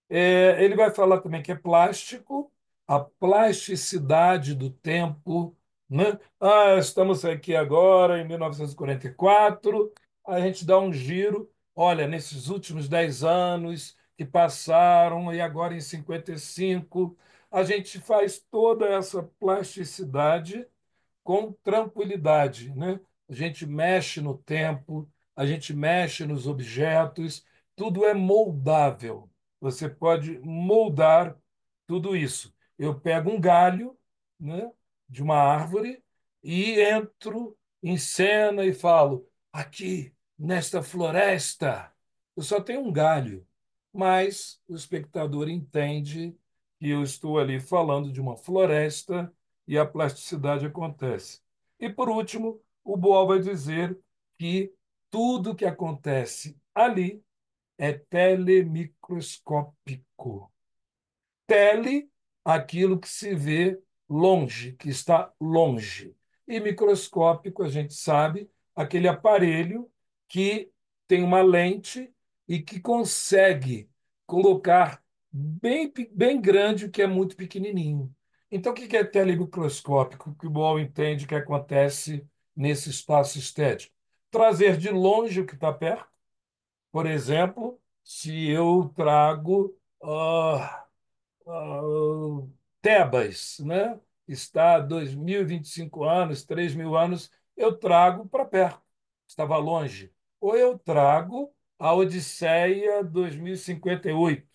Ele vai falar também que é plástico, a plasticidade do tempo, né? Estamos aqui agora em 1944, a gente dá um giro, olha, nesses últimos 10 anos que passaram, e agora em 55, a gente faz toda essa plasticidade com tranquilidade, né? A gente mexe no tempo, a gente mexe nos objetos, tudo é moldável. Você pode moldar tudo isso. Eu pego um galho, né, de uma árvore e entro em cena e falo: aqui, nesta floresta, eu só tenho um galho, mas o espectador entende que eu estou ali falando de uma floresta e a plasticidade acontece. E, por último, o Boal vai dizer que tudo que acontece ali é telemicroscópico. Tele, aquilo que se vê longe, que está longe. E microscópico, a gente sabe, aquele aparelho que tem uma lente e que consegue colocar bem grande o que é muito pequenininho. Então, o que é telemicroscópico? Que o Boal entende que acontece nesse espaço estético? Trazer de longe o que está perto. Por exemplo, se eu trago ah, Tebas, né? Está a 2025 anos, 3.000 anos, eu trago para perto, estava longe. Ou eu trago a Odisseia 2058,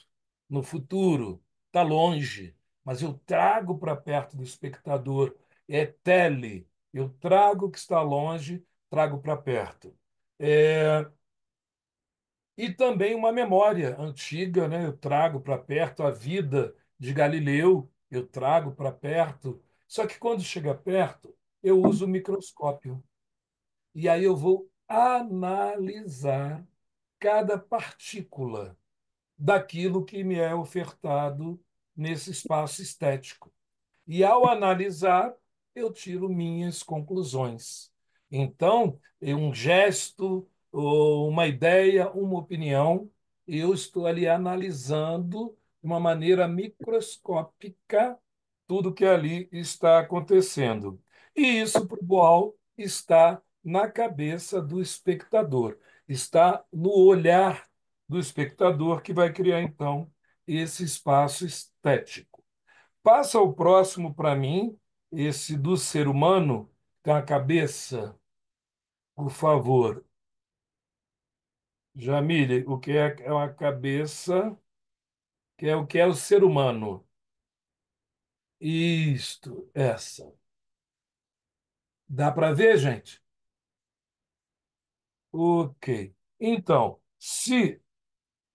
no futuro, está longe, mas eu trago para perto do espectador. É tele, eu trago o que está longe, trago para perto. É, e também uma memória antiga, né? Eu trago para perto a vida de Galileu, eu trago para perto. Só que quando chega perto, eu uso o microscópio. E aí eu vou analisar cada partícula daquilo que me é ofertado nesse espaço estético. E ao analisar, eu tiro minhas conclusões. Então, é um gesto, ou uma ideia, uma opinião, eu estou ali analisando de uma maneira microscópica tudo que ali está acontecendo. E isso, para o Boal, está na cabeça do espectador, está no olhar do espectador que vai criar, então, esse espaço estético. Passa o próximo para mim, esse do ser humano, com a cabeça, por favor. Jamile, o que é uma cabeça, que é o que é o ser humano? Isto, essa. Dá para ver, gente? Ok. Então, se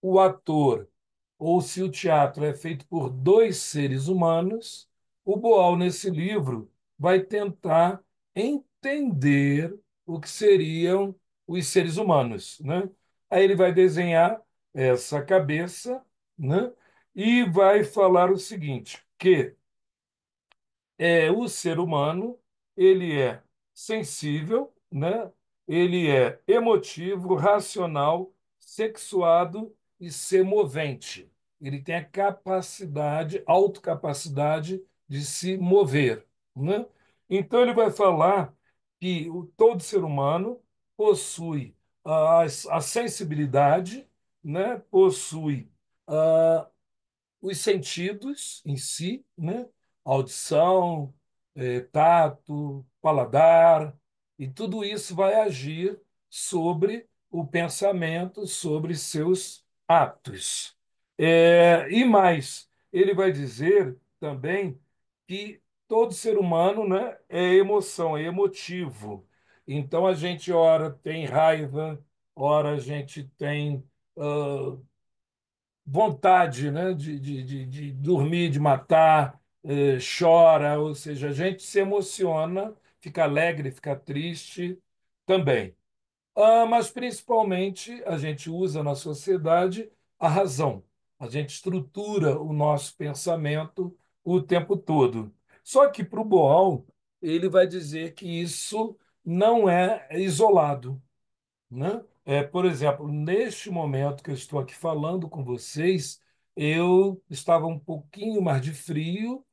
o ator ou se o teatro é feito por dois seres humanos, o Boal, nesse livro, vai tentar entender o que seriam os seres humanos, né? Aí ele vai desenhar essa cabeça, né? E vai falar o seguinte, que o ser humano, ele é sensível, né? Ele é emotivo, racional, sexuado e semovente. Ele tem a capacidade, autocapacidade de se mover, né? Então ele vai falar que todo ser humano possui a sensibilidade, né? Possui ah, os sentidos em si, né? Audição, tato, paladar, e tudo isso vai agir sobre o pensamento, sobre seus atos. E mais, ele vai dizer também que todo ser humano, né, é emoção, é emotivo. Então a gente ora tem raiva, ora a gente tem ah, vontade, né, de dormir, de matar, chora, ou seja, a gente se emociona, fica alegre, fica triste também. Mas principalmente a gente usa na sociedade a razão. A gente estrutura o nosso pensamento o tempo todo. Só que para o Boal, ele vai dizer que isso não é isolado, né? Por exemplo, neste momento que eu estou aqui falando com vocês, eu estava um pouquinho mais de frio,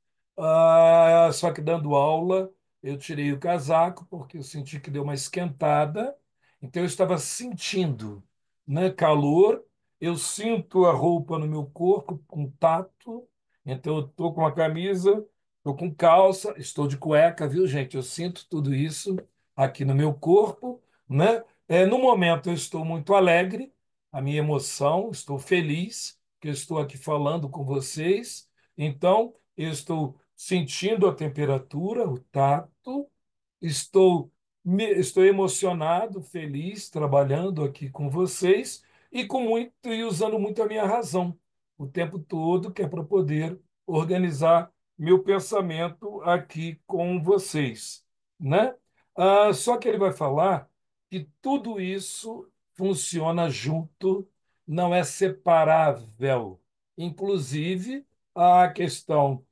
só que dando aula, eu tirei o casaco porque eu senti que deu uma esquentada, então eu estava sentindo, né, calor, eu sinto a roupa no meu corpo com tato, então eu estou com a camisa, estou com calça, estou de cueca, viu, gente? Eu sinto tudo isso aqui no meu corpo, né? No momento, eu estou muito alegre, a minha emoção, estou feliz que eu estou aqui falando com vocês. Então, eu estou sentindo a temperatura, o tato, estou emocionado, feliz, trabalhando aqui com vocês e usando muito a minha razão o tempo todo, que é para poder organizar meu pensamento aqui com vocês, né? Só que ele vai falar que tudo isso funciona junto, não é separável. Inclusive, a questão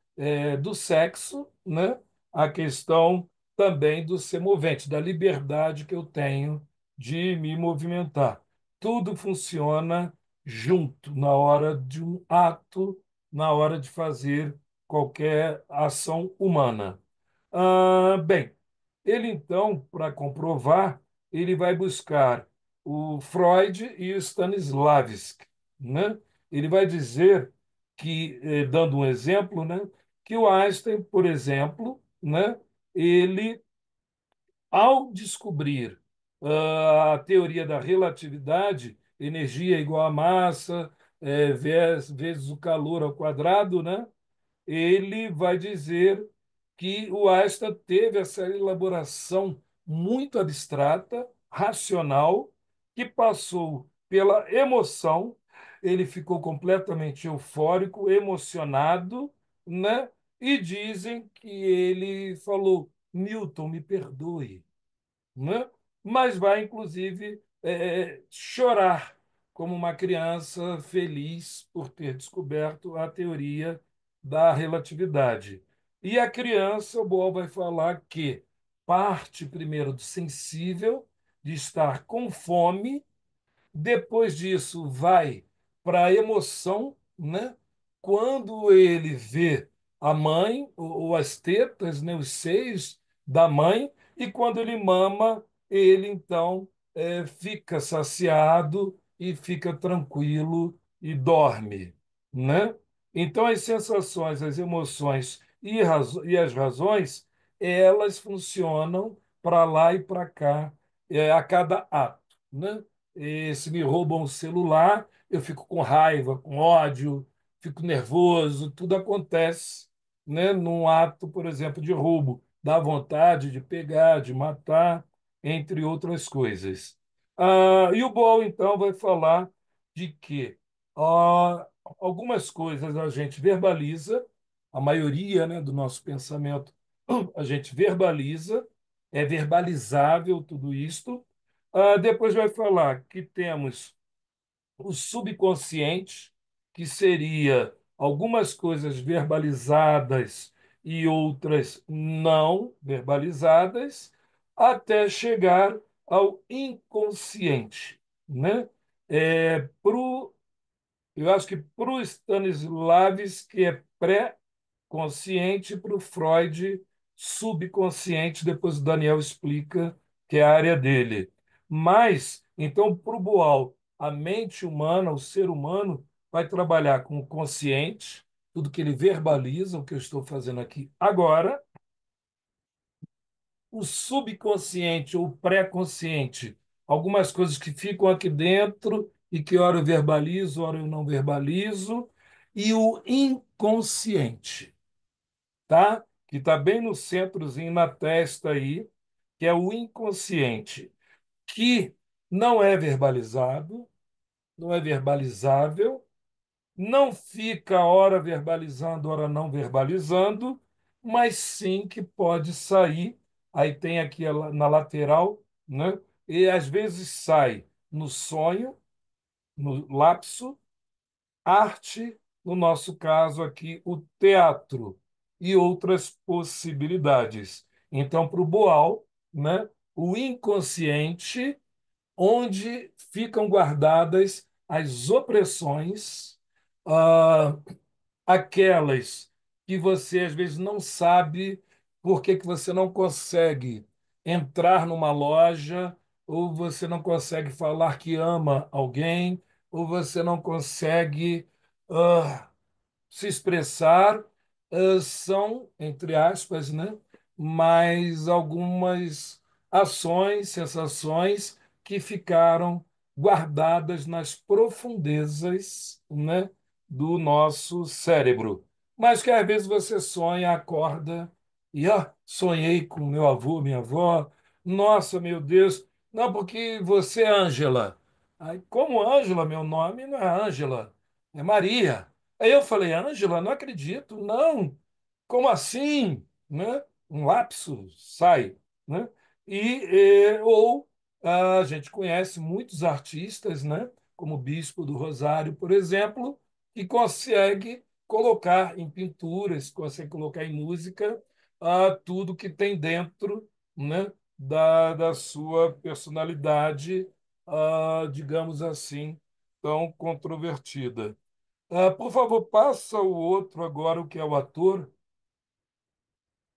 do sexo, né? A questão também do ser movente, da liberdade que eu tenho de me movimentar. Tudo funciona junto na hora de um ato, na hora de fazer qualquer ação humana. Bem, ele então, para comprovar, ele vai buscar o Freud e o Stanislavski, né? Ele vai dizer que, dando um exemplo, né, que o Einstein, por exemplo, né, ele, ao descobrir a teoria da relatividade, energia igual a massa, vezes o calor ao quadrado, né? Ele vai dizer que o Einstein teve essa elaboração muito abstrata, racional, que passou pela emoção, ele ficou completamente eufórico, emocionado, né? E dizem que ele falou: Newton, me perdoe, né? Mas vai, inclusive, chorar como uma criança feliz por ter descoberto a teoria da relatividade. E a criança, o Bohr vai falar que parte primeiro do sensível, de estar com fome, depois disso, vai para a emoção, né? Quando ele vê a mãe, ou as tetas, né? Os seios da mãe, e quando ele mama, ele então fica saciado e fica tranquilo e dorme, né? Então, as sensações, as emoções e as razões, elas funcionam para lá e para cá, a cada ato, né? E se me roubam o celular, eu fico com raiva, com ódio, fico nervoso, tudo acontece, né, num ato, por exemplo, de roubo. Dá vontade de pegar, de matar, entre outras coisas. E o Boal, então, vai falar de que algumas coisas a gente verbaliza, a maioria, né, do nosso pensamento a gente verbaliza, é verbalizável tudo isto. Depois vai falar que temos o subconsciente, que seria algumas coisas verbalizadas e outras não verbalizadas, até chegar ao inconsciente, né? Eu acho que para o Stanislavski é pré-consciente, para o Freud subconsciente, depois o Daniel explica que é a área dele. Mas, então, para o Boal, a mente humana, o ser humano, vai trabalhar com o consciente, tudo que ele verbaliza, o que eu estou fazendo aqui agora, o subconsciente ou pré-consciente, algumas coisas que ficam aqui dentro e que ora eu verbalizo, ora eu não verbalizo, e o inconsciente, tá? Que está bem no centrozinho, na testa aí, que é o inconsciente, que não é verbalizado, não é verbalizável, não fica ora verbalizando, ora não verbalizando, mas sim que pode sair. Aí tem aqui na lateral, né? E às vezes sai no sonho, no lapso, arte, no nosso caso aqui, o teatro e outras possibilidades. Então, para o Boal, né, o inconsciente, onde ficam guardadas as opressões, ah, aquelas que você às vezes não sabe por que que você não consegue entrar numa loja, ou você não consegue falar que ama alguém, ou você não consegue se expressar, são, entre aspas, né, mas algumas ações, sensações que ficaram guardadas nas profundezas, né, do nosso cérebro. Mas que às vezes você sonha, acorda e sonhei com meu avô, minha avó. Nossa, meu Deus, não, porque você é Ângela. Aí, como Ângela, meu nome não é Ângela, é Maria. Aí eu falei, Ângela, não acredito, não. Como assim? Né? Um lapso sai, né? Ou a gente conhece muitos artistas, né? Como o Bispo do Rosário, por exemplo, que consegue colocar em pinturas, consegue colocar em música tudo que tem dentro, né? Da sua personalidade, digamos assim, tão controvertida. Por favor, passa o outro agora, o que é o ator,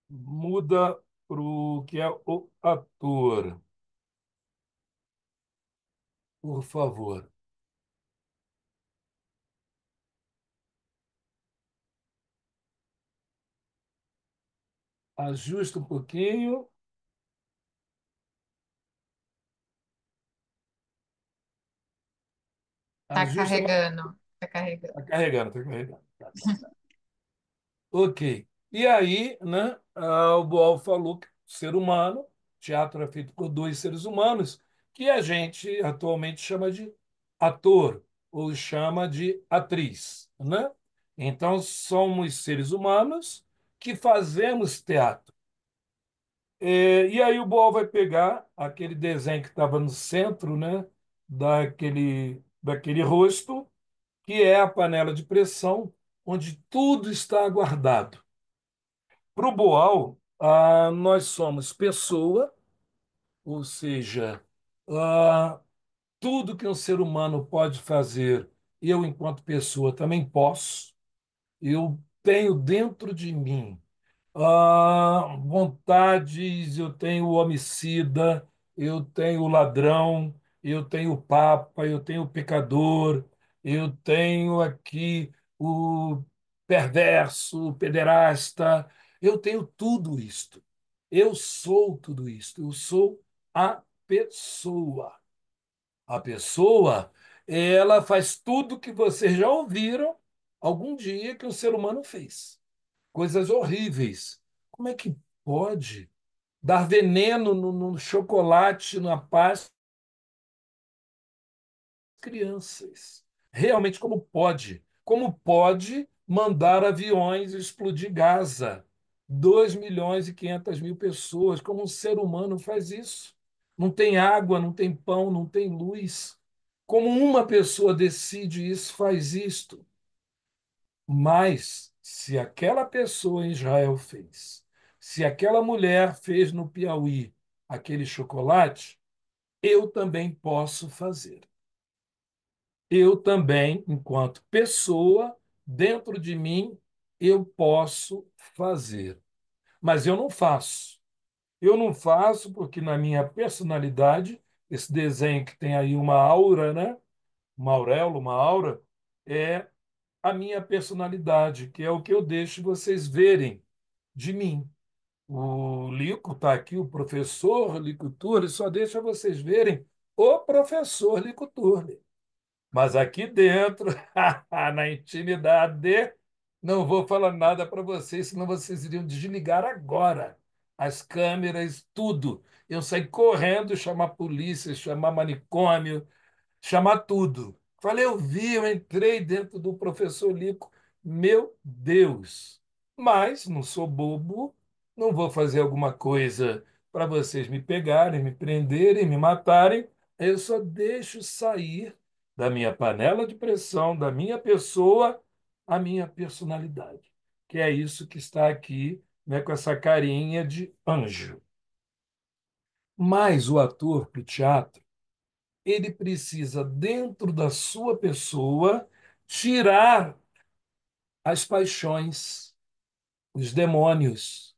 muda para o que é o ator, por favor. Ajusta um pouquinho, Tá ajusta mais. carregando, tá carregando. Está carregando, está carregando. Tá. Ok. E aí, né, o Boal falou que o ser humano, teatro é feito por dois seres humanos, que a gente atualmente chama de ator ou chama de atriz, né? Então, somos seres humanos que fazemos teatro. E aí o Boal vai pegar aquele desenho que estava no centro, né, daquele rosto, que é a panela de pressão, onde tudo está guardado. Para o Boal, nós somos pessoa, ou seja, ah, tudo que um ser humano pode fazer, eu, enquanto pessoa, também posso. Eu tenho dentro de mim vontades, eu tenho o homicida, eu tenho o ladrão, eu tenho o papa, eu tenho o pecador, eu tenho aqui o perverso, o pederasta, eu tenho tudo isto. Eu sou tudo isto, eu sou a pessoa. A pessoa, ela faz tudo que vocês já ouviram algum dia que o ser humano fez. Coisas horríveis. Como é que pode dar veneno no chocolate, na paz das crianças? Realmente, como pode? Como pode mandar aviões explodir Gaza? 2.500.000 pessoas. Como um ser humano faz isso? Não tem água, não tem pão, não tem luz. Como uma pessoa decide isso, faz isto? Mas, se aquela pessoa em Israel fez, se aquela mulher fez no Piauí aquele chocolate, eu também posso fazer. Eu também, enquanto pessoa, dentro de mim, eu posso fazer. Mas eu não faço. Eu não faço porque, na minha personalidade, esse desenho que tem aí uma aura, né? Uma auréola, uma aura, é a minha personalidade, que é o que eu deixo vocês verem de mim. O Lico está aqui, o professor Lico Turli, só deixa vocês verem o professor Lico Turli. Mas aqui dentro, na intimidade, não vou falar nada para vocês, senão vocês iriam desligar agora. as câmeras, tudo. Eu saí correndo chamar a polícia, chamar manicômio, chamar tudo. Falei, eu vi, eu entrei dentro do professor Lico, meu Deus. Mas não sou bobo, não vou fazer alguma coisa para vocês me pegarem, me prenderem, me matarem. Eu só deixo sair da minha panela de pressão, da minha pessoa, a minha personalidade, que é isso que está aqui, né, com essa carinha de anjo. Mas o ator para o teatro ele precisa, dentro da sua pessoa, tirar as paixões, os demônios.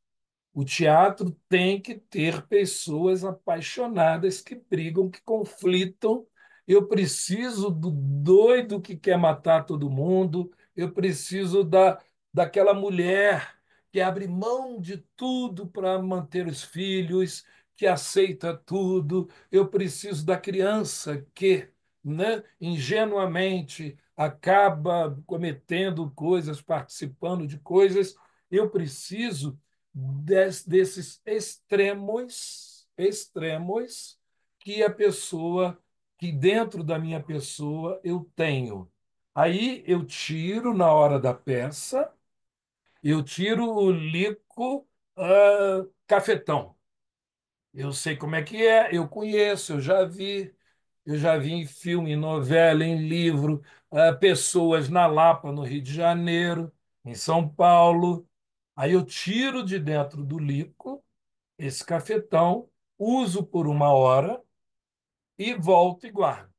O teatro tem que ter pessoas apaixonadas que brigam, que conflitam. Eu preciso do doido que quer matar todo mundo. Eu preciso daquela mulher que abre mão de tudo para manter os filhos, que aceita tudo. Eu preciso da criança que, né, ingenuamente acaba cometendo coisas, participando de coisas. Eu preciso desses extremos que a pessoa, que dentro da minha pessoa eu tenho. Aí eu tiro na hora da peça, eu tiro o Lico cafetão. Eu sei como é que é, eu conheço, eu já vi em filme, em novela, em livro, pessoas na Lapa, no Rio de Janeiro, em São Paulo. Aí eu tiro de dentro do Lico esse cafetão, uso por uma hora e volto e guardo.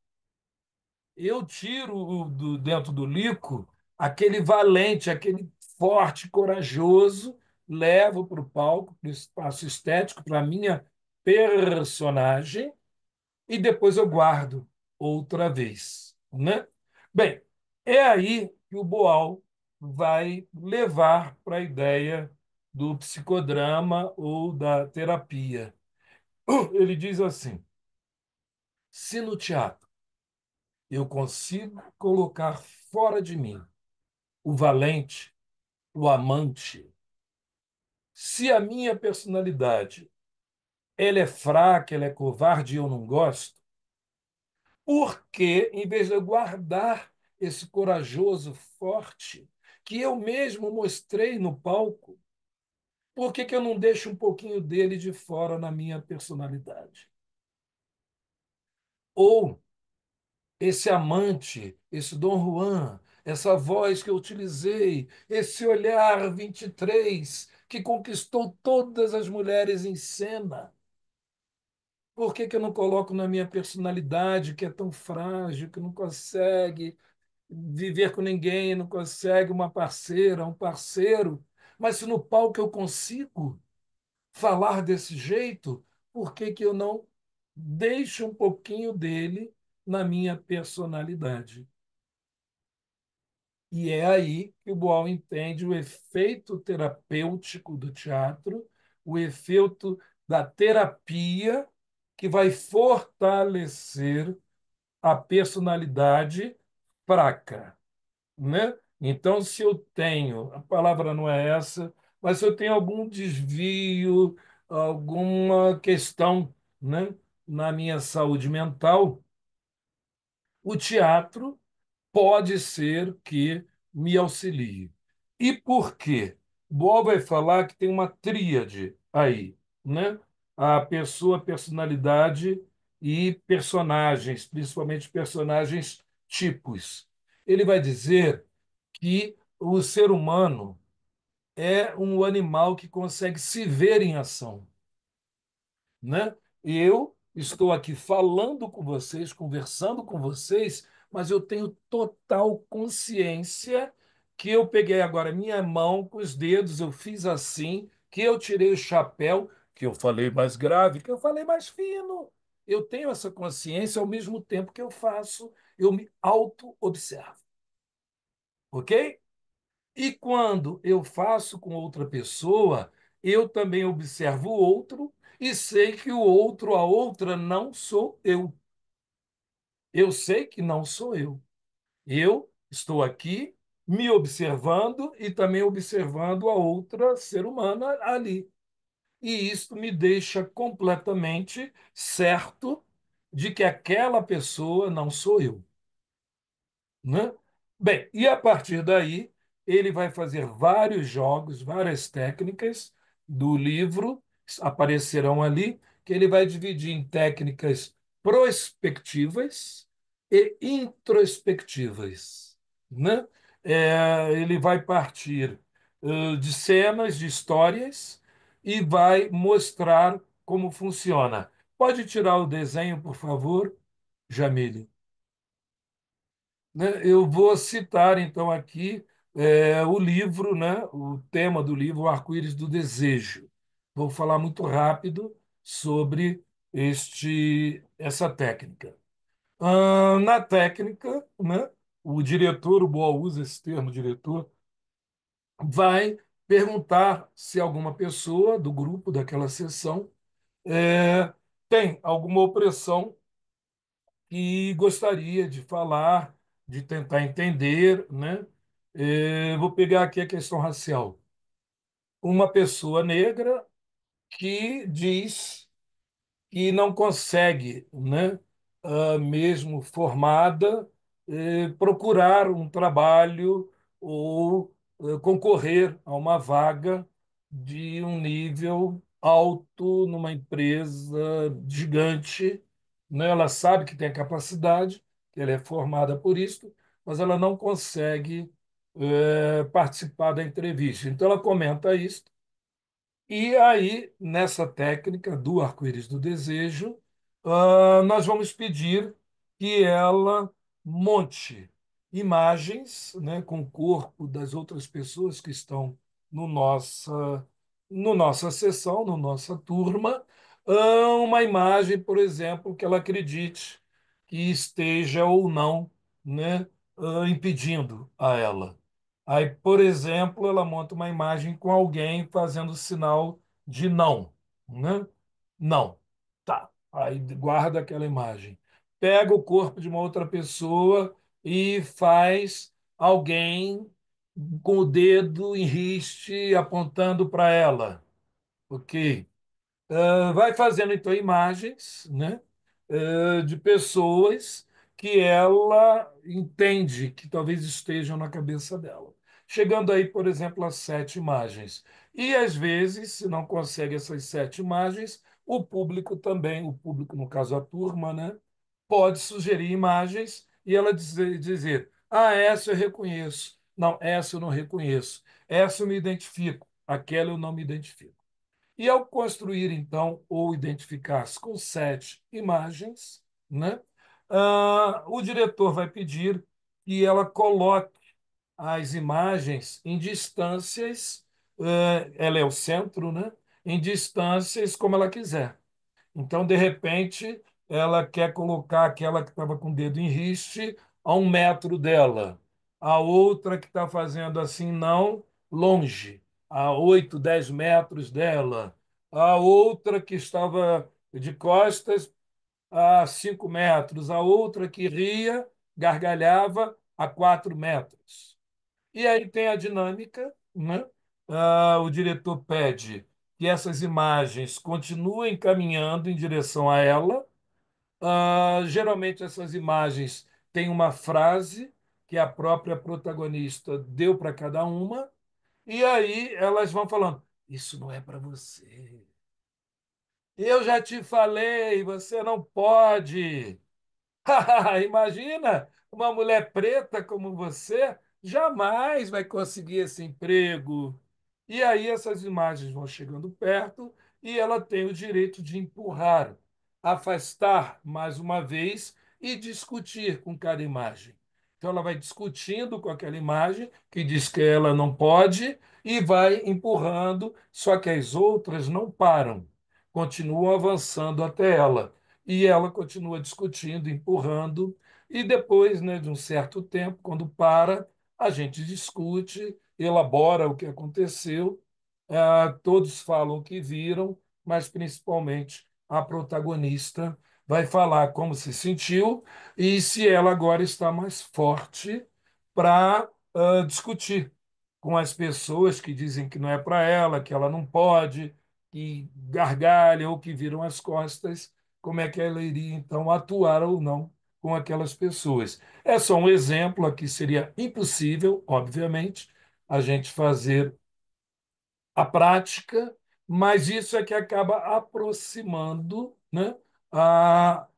Eu tiro dentro do Lico aquele valente, aquele forte, corajoso, levo para o palco, para o espaço estético, para a minha personagem, e depois eu guardo outra vez, né? Bem, é aí que o Boal vai levar para a ideia do psicodrama ou da terapia. Ele diz assim: se no teatro eu consigo colocar fora de mim o valente, o amante, se a minha personalidade ela é fraca, ela é covarde e eu não gosto, por que, em vez de eu guardar esse corajoso, forte, que eu mesmo mostrei no palco, por que eu não deixo um pouquinho dele de fora na minha personalidade? Ou esse amante, esse Dom Juan, essa voz que eu utilizei, esse olhar 23 que conquistou todas as mulheres em cena. Por que eu não coloco na minha personalidade, que é tão frágil, que não consegue viver com ninguém, não consegue uma parceira, um parceiro? Mas se no palco eu consigo falar desse jeito, por que eu não deixo um pouquinho dele na minha personalidade? E é aí que o Boal entende o efeito terapêutico do teatro, o efeito da terapia que vai fortalecer a personalidade fraca, né? Então, se eu tenho, a palavra não é essa, mas se eu tenho algum desvio, alguma questão, né, na minha saúde mental, o teatro pode ser que me auxilie. E por quê? Bob vai falar que tem uma tríade aí, né? A pessoa, personalidade e personagens, principalmente personagens tipos. Ele vai dizer que o ser humano é um animal que consegue se ver em ação, né? E eu estou aqui falando com vocês, conversando com vocês, mas eu tenho total consciência que eu peguei agora minha mão com os dedos, eu fiz assim, que eu tirei o chapéu, que eu falei mais grave, que eu falei mais fino. Eu tenho essa consciência ao mesmo tempo que eu faço, eu me auto-observo, ok? E quando eu faço com outra pessoa, eu também observo o outro e sei que o outro, a outra, não sou eu. Eu sei que não sou eu. Eu estou aqui me observando e também observando a outra ser humana ali. e isso me deixa completamente certo de que aquela pessoa não sou eu, né? Bem, e a partir daí, ele vai fazer vários jogos, várias técnicas do livro aparecerão ali, que ele vai dividir em técnicas prospectivas e introspectivas, né? Ele vai partir de cenas, de histórias, e vai mostrar como funciona. Pode tirar o desenho, por favor, Jamile? Né? Eu vou citar, então, aqui o livro, né? O tema do livro, O Arco-Íris do Desejo. Vou falar muito rápido sobre essa técnica. Na técnica, né? O diretor, o Boal usa esse termo, diretor, vai perguntar se alguma pessoa do grupo, daquela sessão, é, tem alguma opressão e gostaria de falar, de tentar entender, né? Vou pegar aqui a questão racial. Uma pessoa negra que diz que não consegue, né, mesmo formada, procurar um trabalho ou concorrer a uma vaga de um nível alto numa empresa gigante, né? Ela sabe que tem a capacidade, que ela é formada por isso, mas ela não consegue participar da entrevista. Então ela comenta isso e aí, nessa técnica do arco-íris do desejo, nós vamos pedir que ela monte imagens, né, com o corpo das outras pessoas que estão no nossa sessão, no nossa turma, uma imagem, por exemplo, que ela acredite que esteja ou não, né, impedindo a ela. Aí, por exemplo, ela monta uma imagem com alguém fazendo sinal de não, né? Não. Tá. Aí guarda aquela imagem. Pega o corpo de uma outra pessoa e faz alguém com o dedo em riste apontando para ela. Ok. Vai fazendo então imagens, né, de pessoas que ela entende que talvez estejam na cabeça dela. Chegando aí, por exemplo, a 7 imagens. E às vezes, se não consegue essas 7 imagens, o público também, o público, no caso a turma, né, pode sugerir imagens e ela dizer: ah, essa eu reconheço. Não, essa eu não reconheço. Essa eu me identifico. Aquela eu não me identifico. E ao construir, então, ou identificar-se com 7 imagens, né, o diretor vai pedir que ela coloque as imagens em distâncias, ela é o centro, né, em distâncias como ela quiser. Então, de repente, ela quer colocar aquela que estava com o dedo em riste a 1 metro dela, a outra que está fazendo assim, não, longe, a 8, 10 metros dela, a outra que estava de costas a 5 metros, a outra que ria, gargalhava a 4 metros. E aí tem a dinâmica, né? O diretor pede que essas imagens continuem caminhando em direção a ela. Geralmente essas imagens têm uma frase que a própria protagonista deu para cada uma, e aí elas vão falando: Isso não é para você. Eu já te falei, você não pode. Imagina, uma mulher preta como você jamais vai conseguir esse emprego. E aí essas imagens vão chegando perto e ela tem o direito de empurrar, afastar mais uma vez e discutir com cada imagem. Então ela vai discutindo com aquela imagem que diz que ela não pode e vai empurrando, só que as outras não param, continuam avançando até ela e ela continua discutindo, empurrando, e depois, né, de um certo tempo, quando para, a gente discute, elabora o que aconteceu, todos falam o que viram, mas principalmente a protagonista vai falar como se sentiu e se ela agora está mais forte para discutir com as pessoas que dizem que não é para ela, que ela não pode. que gargalham ou que viram as costas, como é que ela iria, então, atuar ou não com aquelas pessoas. É só um exemplo, aqui seria impossível, obviamente, a gente fazer a prática, mas isso é que acaba aproximando, né?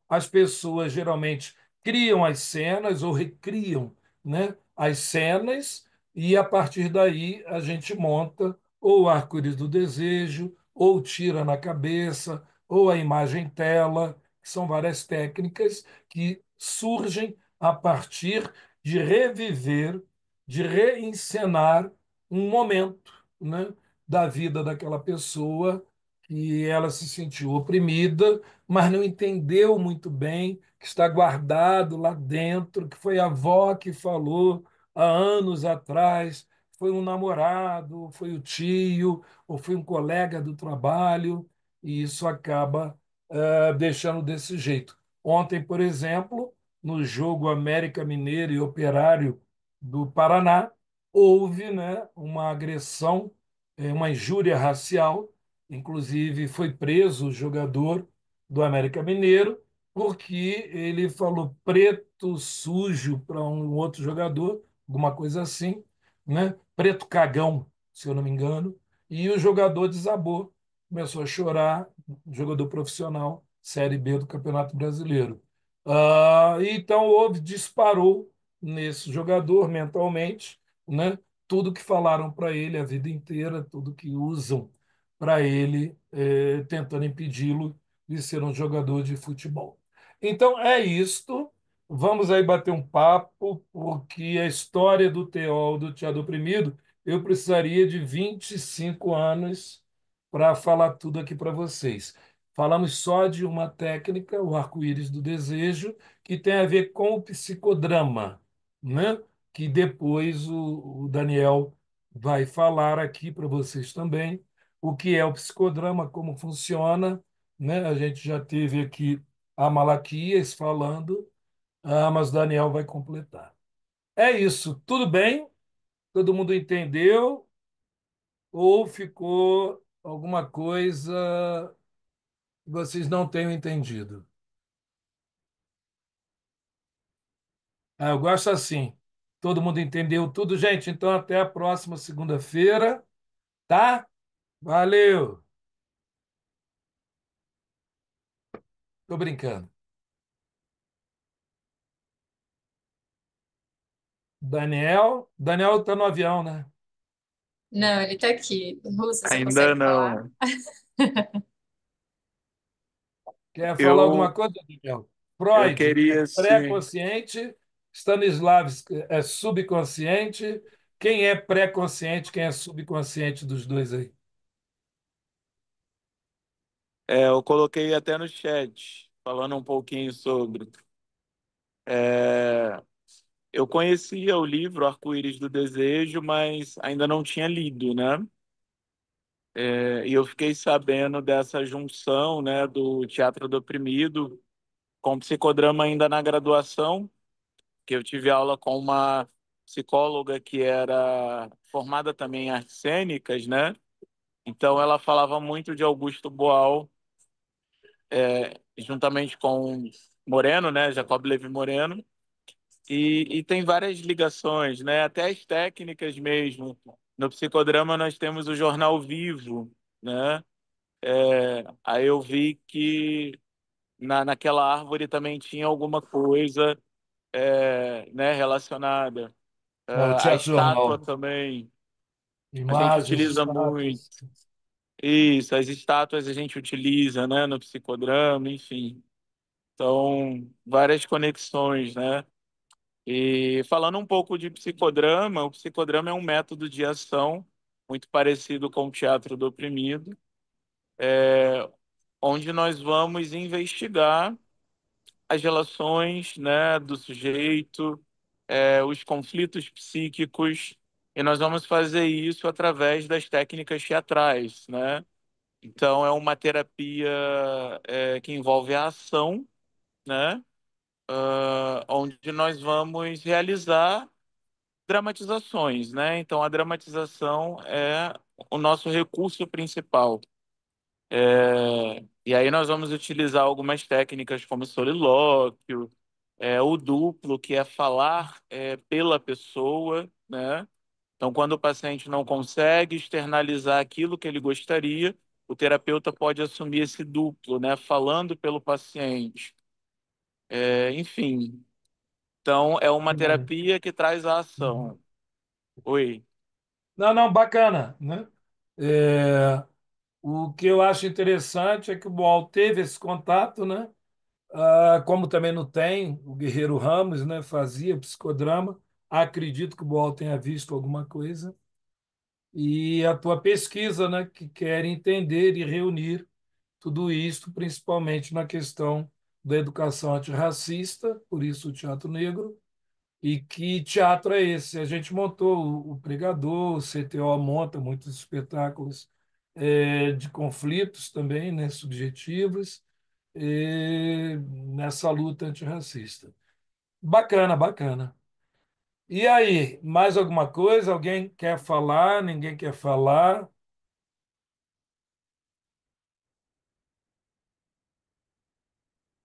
As pessoas geralmente criam as cenas ou recriam, né, as cenas, e a partir daí a gente monta ou o arco-íris do desejo, ou tira na cabeça, ou a imagem tela, que são várias técnicas que surgem a partir de reviver, de reencenar um momento, né, da vida daquela pessoa que ela se sentiu oprimida, mas não entendeu muito bem que está guardado lá dentro, que foi a avó que falou há anos atrás, foi um namorado, foi o tio, ou foi um colega do trabalho, e isso acaba deixando desse jeito. Ontem, por exemplo, no jogo América Mineiro e Operário do Paraná, houve, né, uma agressão, uma injúria racial. Inclusive, foi preso o jogador do América Mineiro porque ele falou preto sujo para um outro jogador, alguma coisa assim, né? Preto cagão, se eu não me engano, e o jogador desabou, começou a chorar, jogador profissional, Série B do Campeonato Brasileiro. Então houve, disparou nesse jogador mentalmente, né? Tudo que falaram para ele a vida inteira, tudo que usam para ele, tentando impedi-lo de ser um jogador de futebol. Então é isto. Vamos aí bater um papo, porque a história do teol, do teatro oprimido, eu precisaria de 25 anos para falar tudo aqui para vocês. Falamos só de uma técnica, o arco-íris do desejo, que tem a ver com o psicodrama, né? Que depois o Daniel vai falar aqui para vocês também o que é o psicodrama, como funciona, né? A gente já teve aqui a Malaquias falando, mas Daniel vai completar. É isso, tudo bem? Todo mundo entendeu? Ou ficou alguma coisa que vocês não tenham entendido? Eu gosto assim. Todo mundo entendeu tudo, gente? Então, até a próxima segunda-feira, tá? Valeu! Tô brincando. Daniel tá no avião, né? Não, ele está aqui. Russo, você Ainda consegue falar? não. Quer falar alguma Eu, coisa, Daniel? eu Freud é queria sim. pré-consciente, Stanislavski é subconsciente. Quem é pré-consciente, quem é subconsciente dos dois aí? Eu coloquei até no chat, falando um pouquinho sobre. É, eu conhecia o livro Arco-Íris do Desejo, mas ainda não tinha lido, né? E eu fiquei sabendo dessa junção, né, do Teatro do Oprimido com psicodrama ainda na graduação, que eu tive aula com uma psicóloga que era formada também em artes cênicas, né? Então ela falava muito de Augusto Boal, juntamente com Moreno, né? Jacob Levi Moreno, e tem várias ligações, né? Até as técnicas mesmo. No psicodrama nós temos o jornal vivo, né? Aí eu vi que naquela árvore também tinha alguma coisa, né, relacionada. É o A Teatro estátua Jornal. também, a gente Imagens, utiliza muito. estátuas. Isso, as estátuas a gente utiliza, né, no psicodrama, enfim. Então, várias conexões, né? E falando um pouco de psicodrama, o psicodrama é um método de ação muito parecido com o teatro do oprimido, onde nós vamos investigar as relações, né, do sujeito, os conflitos psíquicos, e nós vamos fazer isso através das técnicas teatrais, né? Então, é uma terapia que envolve a ação, né? Onde nós vamos realizar dramatizações, né? Então, a dramatização é o nosso recurso principal. E aí nós vamos utilizar algumas técnicas como solilóquio, o duplo, que é falar pela pessoa, né? Então, quando o paciente não consegue externalizar aquilo que ele gostaria, o terapeuta pode assumir esse duplo, né? Falando pelo paciente. Enfim, então é uma terapia que traz a ação. Oi. Não, não, bacana, né? É, o que eu acho interessante é que o Boal teve esse contato, né? Como também não tem, o Guerreiro Ramos, né? Fazia psicodrama. Acredito que o Boal tenha visto alguma coisa. E a tua pesquisa, né? Que quer entender e reunir tudo isso, principalmente na questão da educação antirracista, por isso o teatro negro. E que teatro é esse? A gente montou o Pregador, o CTO monta muitos espetáculos de conflitos também, né, subjetivos, nessa luta antirracista. Bacana, bacana. E aí, mais alguma coisa? Alguém quer falar? Ninguém quer falar?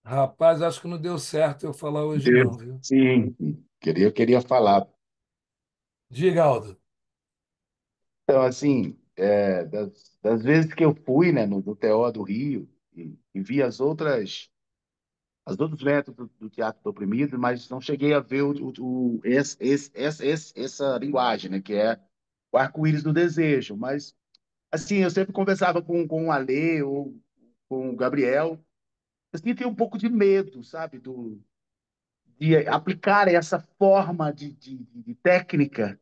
Rapaz, acho que não deu certo eu falar hoje, não, viu? Sim, eu queria falar. Diga, Aldo. Então, assim, das vezes que eu fui, né, no TO do Rio e vi as outros métodos do teatro do oprimido, mas não cheguei a ver essa linguagem, né, que é o arco-íris do desejo. Mas, assim, eu sempre conversava com o Alê ou com o Gabriel, assim, tem um pouco de medo, sabe, de aplicar essa forma de técnica,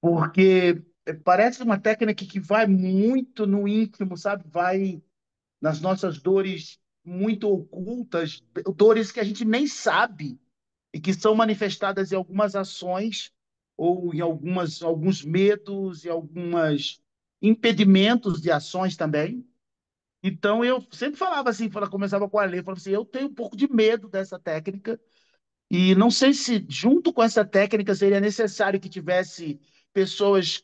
porque parece uma técnica que vai muito no íntimo, sabe? Vai nas nossas dores muito ocultas, dores que a gente nem sabe e que são manifestadas em algumas ações ou em alguns medos e algumas impedimentos de ações também. Então eu sempre falava assim, começava com a lei, falava assim, eu tenho um pouco de medo dessa técnica e não sei se junto com essa técnica seria necessário que tivesse pessoas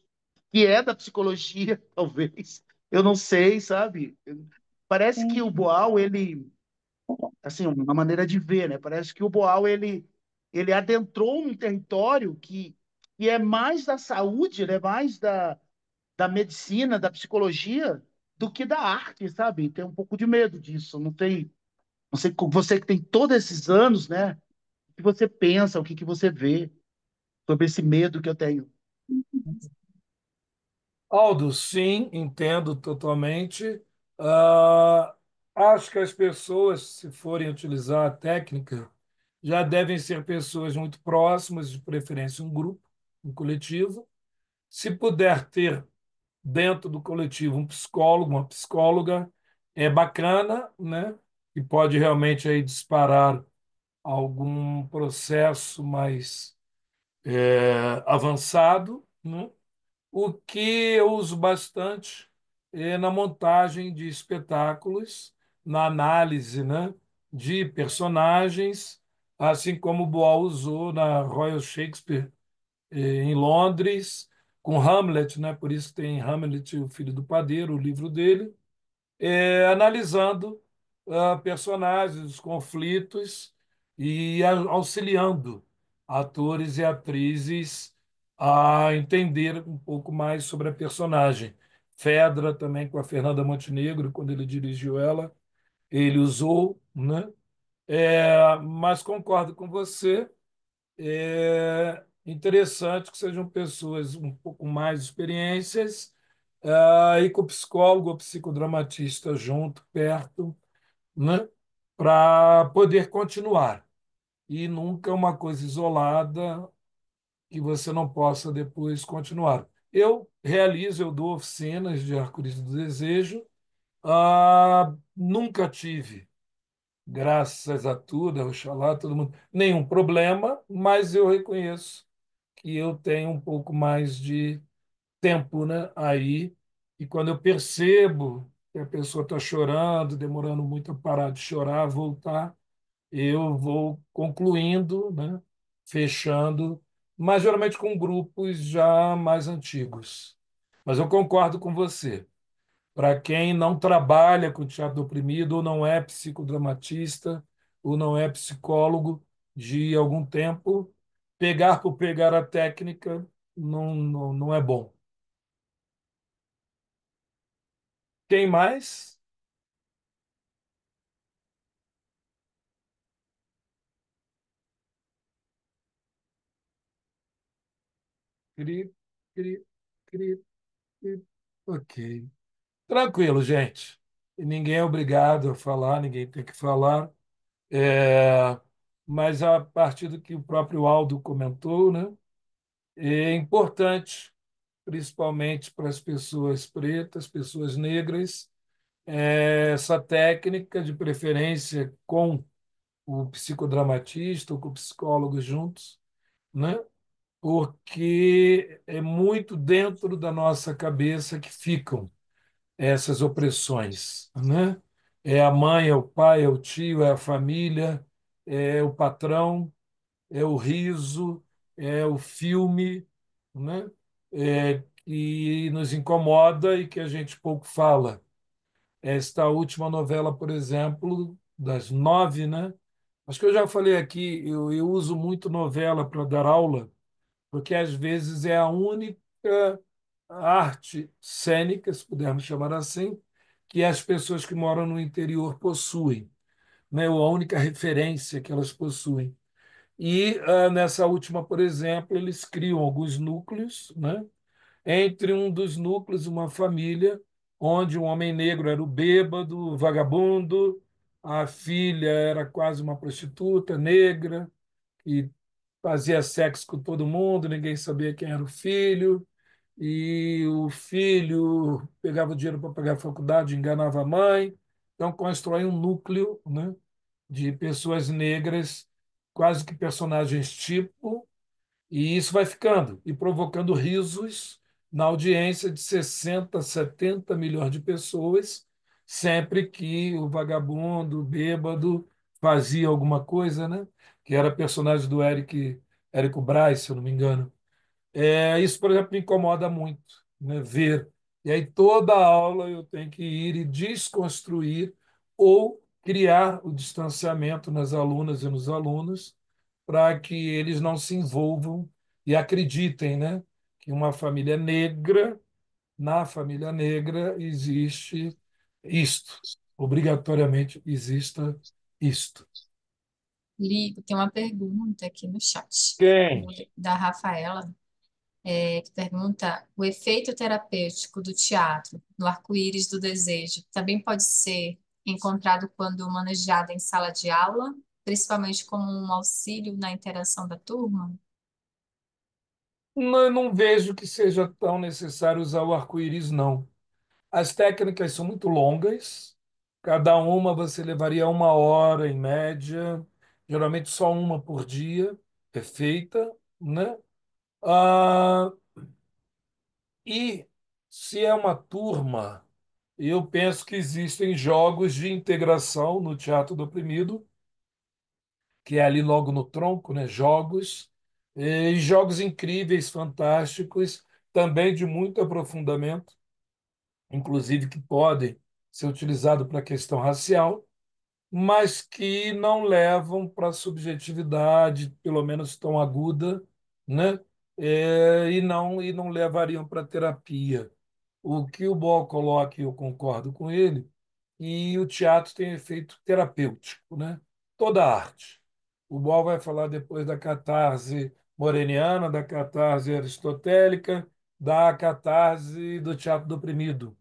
que é da psicologia, talvez. Eu não sei, sabe? Parece que o Boal, ele, assim, uma maneira de ver, né? Parece que o Boal, ele adentrou num território que é mais da saúde, né? Mais da medicina, da psicologia, do que da arte, sabe? Tem um pouco de medo disso. Não sei, você que tem todos esses anos, né? O que você pensa, o que você vê sobre esse medo que eu tenho? Aldo, sim, entendo totalmente. Acho que as pessoas, se forem utilizar a técnica, já devem ser pessoas muito próximas, de preferência um grupo, um coletivo. Se puder ter dentro do coletivo um psicólogo, uma psicóloga, é bacana, né? E pode realmente aí disparar algum processo mais avançado, né? O que eu uso bastante é na montagem de espetáculos, na análise, né, de personagens, assim como o Boal usou na Royal Shakespeare em Londres, com Hamlet, né, por isso tem Hamlet, o filho do padeiro, o livro dele, analisando personagens, os conflitos e auxiliando atores e atrizes a entender um pouco mais sobre a personagem. Fedra também com a Fernanda Montenegro, quando ele dirigiu ela, ele usou, né? Mas concordo com você. É interessante que sejam pessoas um pouco mais experiências, e com o psicólogo ou psicodramatista junto, perto, né? Para poder continuar. E nunca uma coisa isolada que você não possa depois continuar. Eu dou oficinas de Arco-Íris do Desejo, nunca tive, graças a tudo, Oxalá, todo mundo, nenhum problema, mas eu reconheço que eu tenho um pouco mais de tempo, né, aí, e quando eu percebo que a pessoa está chorando, demorando muito a parar de chorar, voltar, eu vou concluindo, né, fechando, mas geralmente com grupos já mais antigos. Mas eu concordo com você. para quem não trabalha com teatro do oprimido, ou não é psicodramatista, ou não é psicólogo de algum tempo, pegar por pegar a técnica não é bom. Quem mais? Cri, cri, cri, cri. Ok. Tranquilo, gente. E ninguém é obrigado a falar, ninguém tem que falar. É, mas a partir do que o próprio Aldo comentou, né, é importante, principalmente para as pessoas pretas, pessoas negras, essa técnica, de preferência com o psicodramatista ou com o psicólogo juntos, né? Porque é muito dentro da nossa cabeça que ficam essas opressões, né? É a mãe, é o pai, é o tio, é a família, é o patrão, é o riso, é o filme, né? Que nos incomoda e que a gente pouco fala. Esta última novela, por exemplo, das 9, né? Acho que eu já falei aqui, eu uso muito novela para dar aula, porque às vezes é a única arte cênica, se pudermos chamar assim, que as pessoas que moram no interior possuem, né? Ou a única referência que elas possuem. E nessa última, por exemplo, eles criam alguns núcleos, né? Entre um dos núcleos, uma família onde um homem negro era o bêbado, o vagabundo, a filha era quase uma prostituta negra, e fazia sexo com todo mundo, ninguém sabia quem era o filho, e o filho pegava o dinheiro para pagar a faculdade, enganava a mãe. Então, constrói um núcleo, né, de pessoas negras, quase que personagens tipo, e isso vai ficando e provocando risos na audiência de 60, 70 milhões de pessoas, sempre que o vagabundo, o bêbado, fazia alguma coisa, né? Que era personagem do Érico Brás, se eu não me engano. Isso, por exemplo, me incomoda muito, né? Ver. E aí, toda aula eu tenho que ir e desconstruir ou criar o distanciamento nas alunas e nos alunos para que eles não se envolvam e acreditem, né, que uma família negra, na família negra existe isto, obrigatoriamente exista isto. Ligo, tem uma pergunta aqui no chat, Quem? da Rafaela, que pergunta: o efeito terapêutico do teatro no arco-íris do desejo também pode ser encontrado quando manejado em sala de aula, principalmente como um auxílio na interação da turma? Não vejo que seja tão necessário usar o arco-íris, não. As técnicas são muito longas, cada uma você levaria 1 hora em média, geralmente só uma por dia é feita, né? Ah, e se é uma turma, eu penso que existem jogos de integração no Teatro do Oprimido, que é ali logo no tronco, né? Jogos, e jogos incríveis, fantásticos, também de muito aprofundamento, inclusive que podem ser utilizados para a questão racial, mas que não levam para a subjetividade, pelo menos tão aguda, né? E não levariam para a terapia. O que o Boal coloca, e eu concordo com ele, e o teatro tem efeito terapêutico, né? Toda a arte. O Boal vai falar depois da catarse moreniana, da catarse aristotélica, da catarse do teatro do oprimido.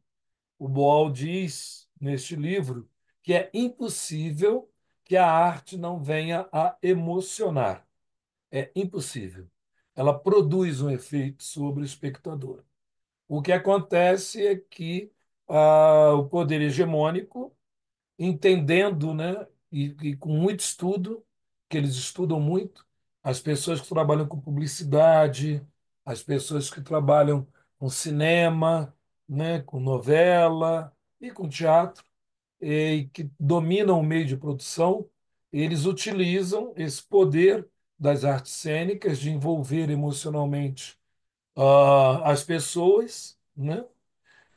O Boal diz neste livro que é impossível que a arte não venha a emocionar. É impossível. Ela produz um efeito sobre o espectador. O que acontece é que o poder hegemônico, entendendo, né, e com muito estudo, que eles estudam muito, as pessoas que trabalham com publicidade, as pessoas que trabalham com cinema, né, com novela e com teatro, e que dominam o meio de produção, eles utilizam esse poder das artes cênicas de envolver emocionalmente as pessoas, né?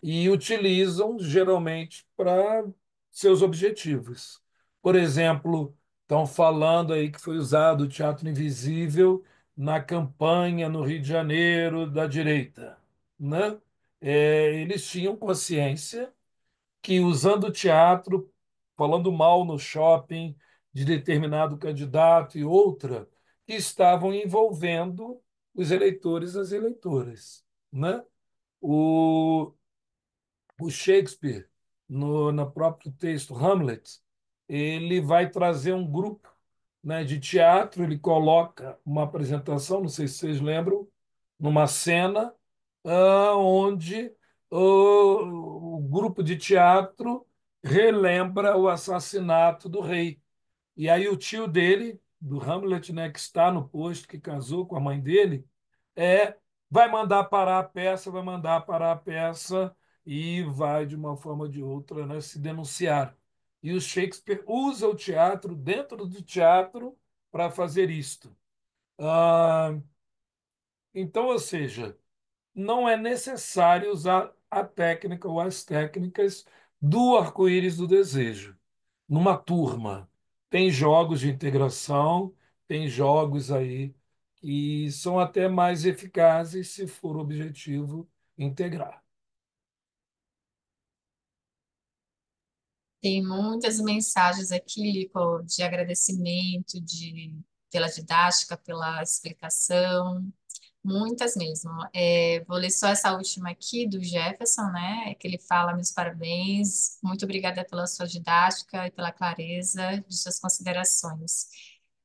e utilizam geralmente para seus objetivos. Por exemplo, estão falando aí que foi usado o teatro invisível na campanha no Rio de Janeiro da direita, né? Eles tinham consciência que usando o teatro, falando mal no shopping de determinado candidato e outra, que estavam envolvendo os eleitores e as eleitoras, né? O, o Shakespeare, no próprio texto Hamlet, ele vai trazer um grupo, né, de teatro, ele coloca uma apresentação, não sei se vocês lembram, numa cena onde o grupo de teatro relembra o assassinato do rei. E aí o tio dele, do Hamlet, né, que está no posto, que casou com a mãe dele, é vai mandar parar a peça, vai mandar parar a peça e vai, de uma forma ou de outra, né, se denunciar. E o Shakespeare usa o teatro dentro do teatro para fazer isto. Ah, então, ou seja, não é necessário usar a técnica ou as técnicas do arco-íris do desejo. Numa turma, tem jogos de integração, tem jogos aí que são até mais eficazes se for o objetivo integrar. Tem muitas mensagens aqui, Lico, de agradecimento, pela didática, pela explicação. Muitas mesmo. Vou ler só essa última aqui do Jefferson, né? Que ele fala: meus parabéns, muito obrigada pela sua didática e pela clareza de suas considerações.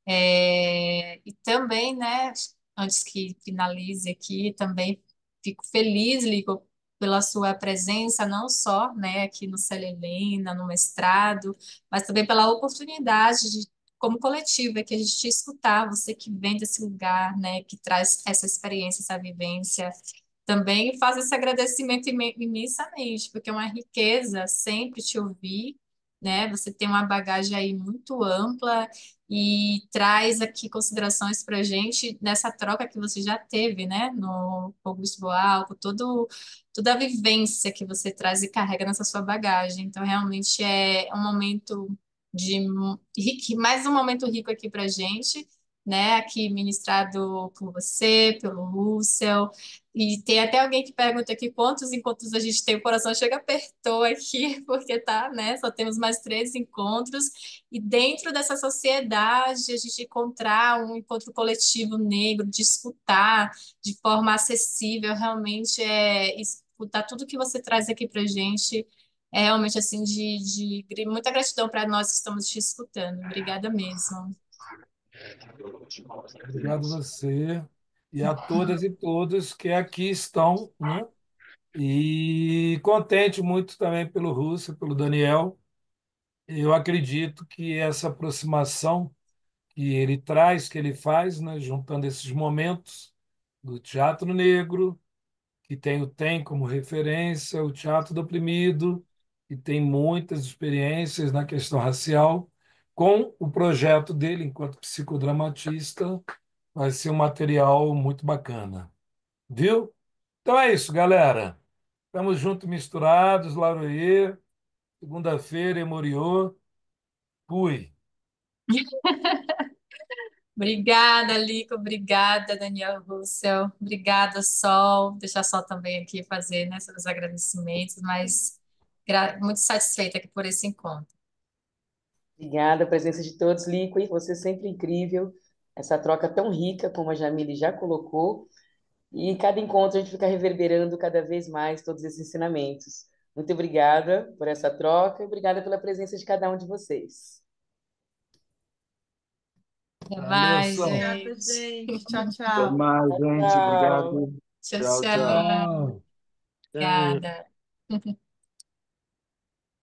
E também, né, antes que finalize aqui, também fico feliz, Lico, pela sua presença, não só, né, aqui no Célia Helena, no mestrado, mas também pela oportunidade de como coletiva, que a gente te escutar, você que vem desse lugar, né, que traz essa experiência, essa vivência, também faz esse agradecimento imensamente, porque é uma riqueza sempre te ouvir, né, você tem uma bagagem aí muito ampla e traz aqui considerações para a gente nessa troca que você já teve, né, no Augusto Boal, com toda a vivência que você traz e carrega nessa sua bagagem. Então, realmente é um momento mais um momento rico aqui para gente, né? Aqui ministrado por você, pelo Russell. E tem até alguém que pergunta aqui quantos encontros a gente tem. O coração chega apertou aqui, porque tá, né? Só temos mais 3 encontros. E dentro dessa sociedade, a gente encontrar um encontro coletivo negro, de escutar de forma acessível, realmente escutar tudo que você traz aqui para gente é realmente assim de muita gratidão para nós que estamos te escutando. Obrigada mesmo. Obrigado a você e a todas e todos que aqui estão, né? E contente muito também pelo Russo, pelo Daniel. Eu acredito que essa aproximação que ele traz, que ele faz, né, juntando esses momentos do teatro negro, que tem o Tem como referência, o teatro do oprimido, que tem muitas experiências na questão racial, com o projeto dele enquanto psicodramatista, vai ser um material muito bacana. Viu? Então é isso, galera. Estamos juntos, misturados, Laroê, segunda-feira, Emoriô. Fui. Obrigada, Lico. Obrigada, Daniel Russell. Obrigada, Sol. Deixar Sol também aqui fazer, né, seus agradecimentos, mas muito satisfeita aqui por esse encontro. Obrigada, a presença de todos. Lico, e você sempre incrível. Essa troca tão rica, como a Jamile já colocou. E em cada encontro a gente fica reverberando cada vez mais todos esses ensinamentos. Muito obrigada por essa troca e obrigada pela presença de cada um de vocês. Até Valeu, mais, Sol. Obrigada, gente. gente. Tchau, Até tchau. mais, Tchau, gente. tchau. Obrigado. Tchau, Tchau, tchau. tchau. Tchau. Obrigada.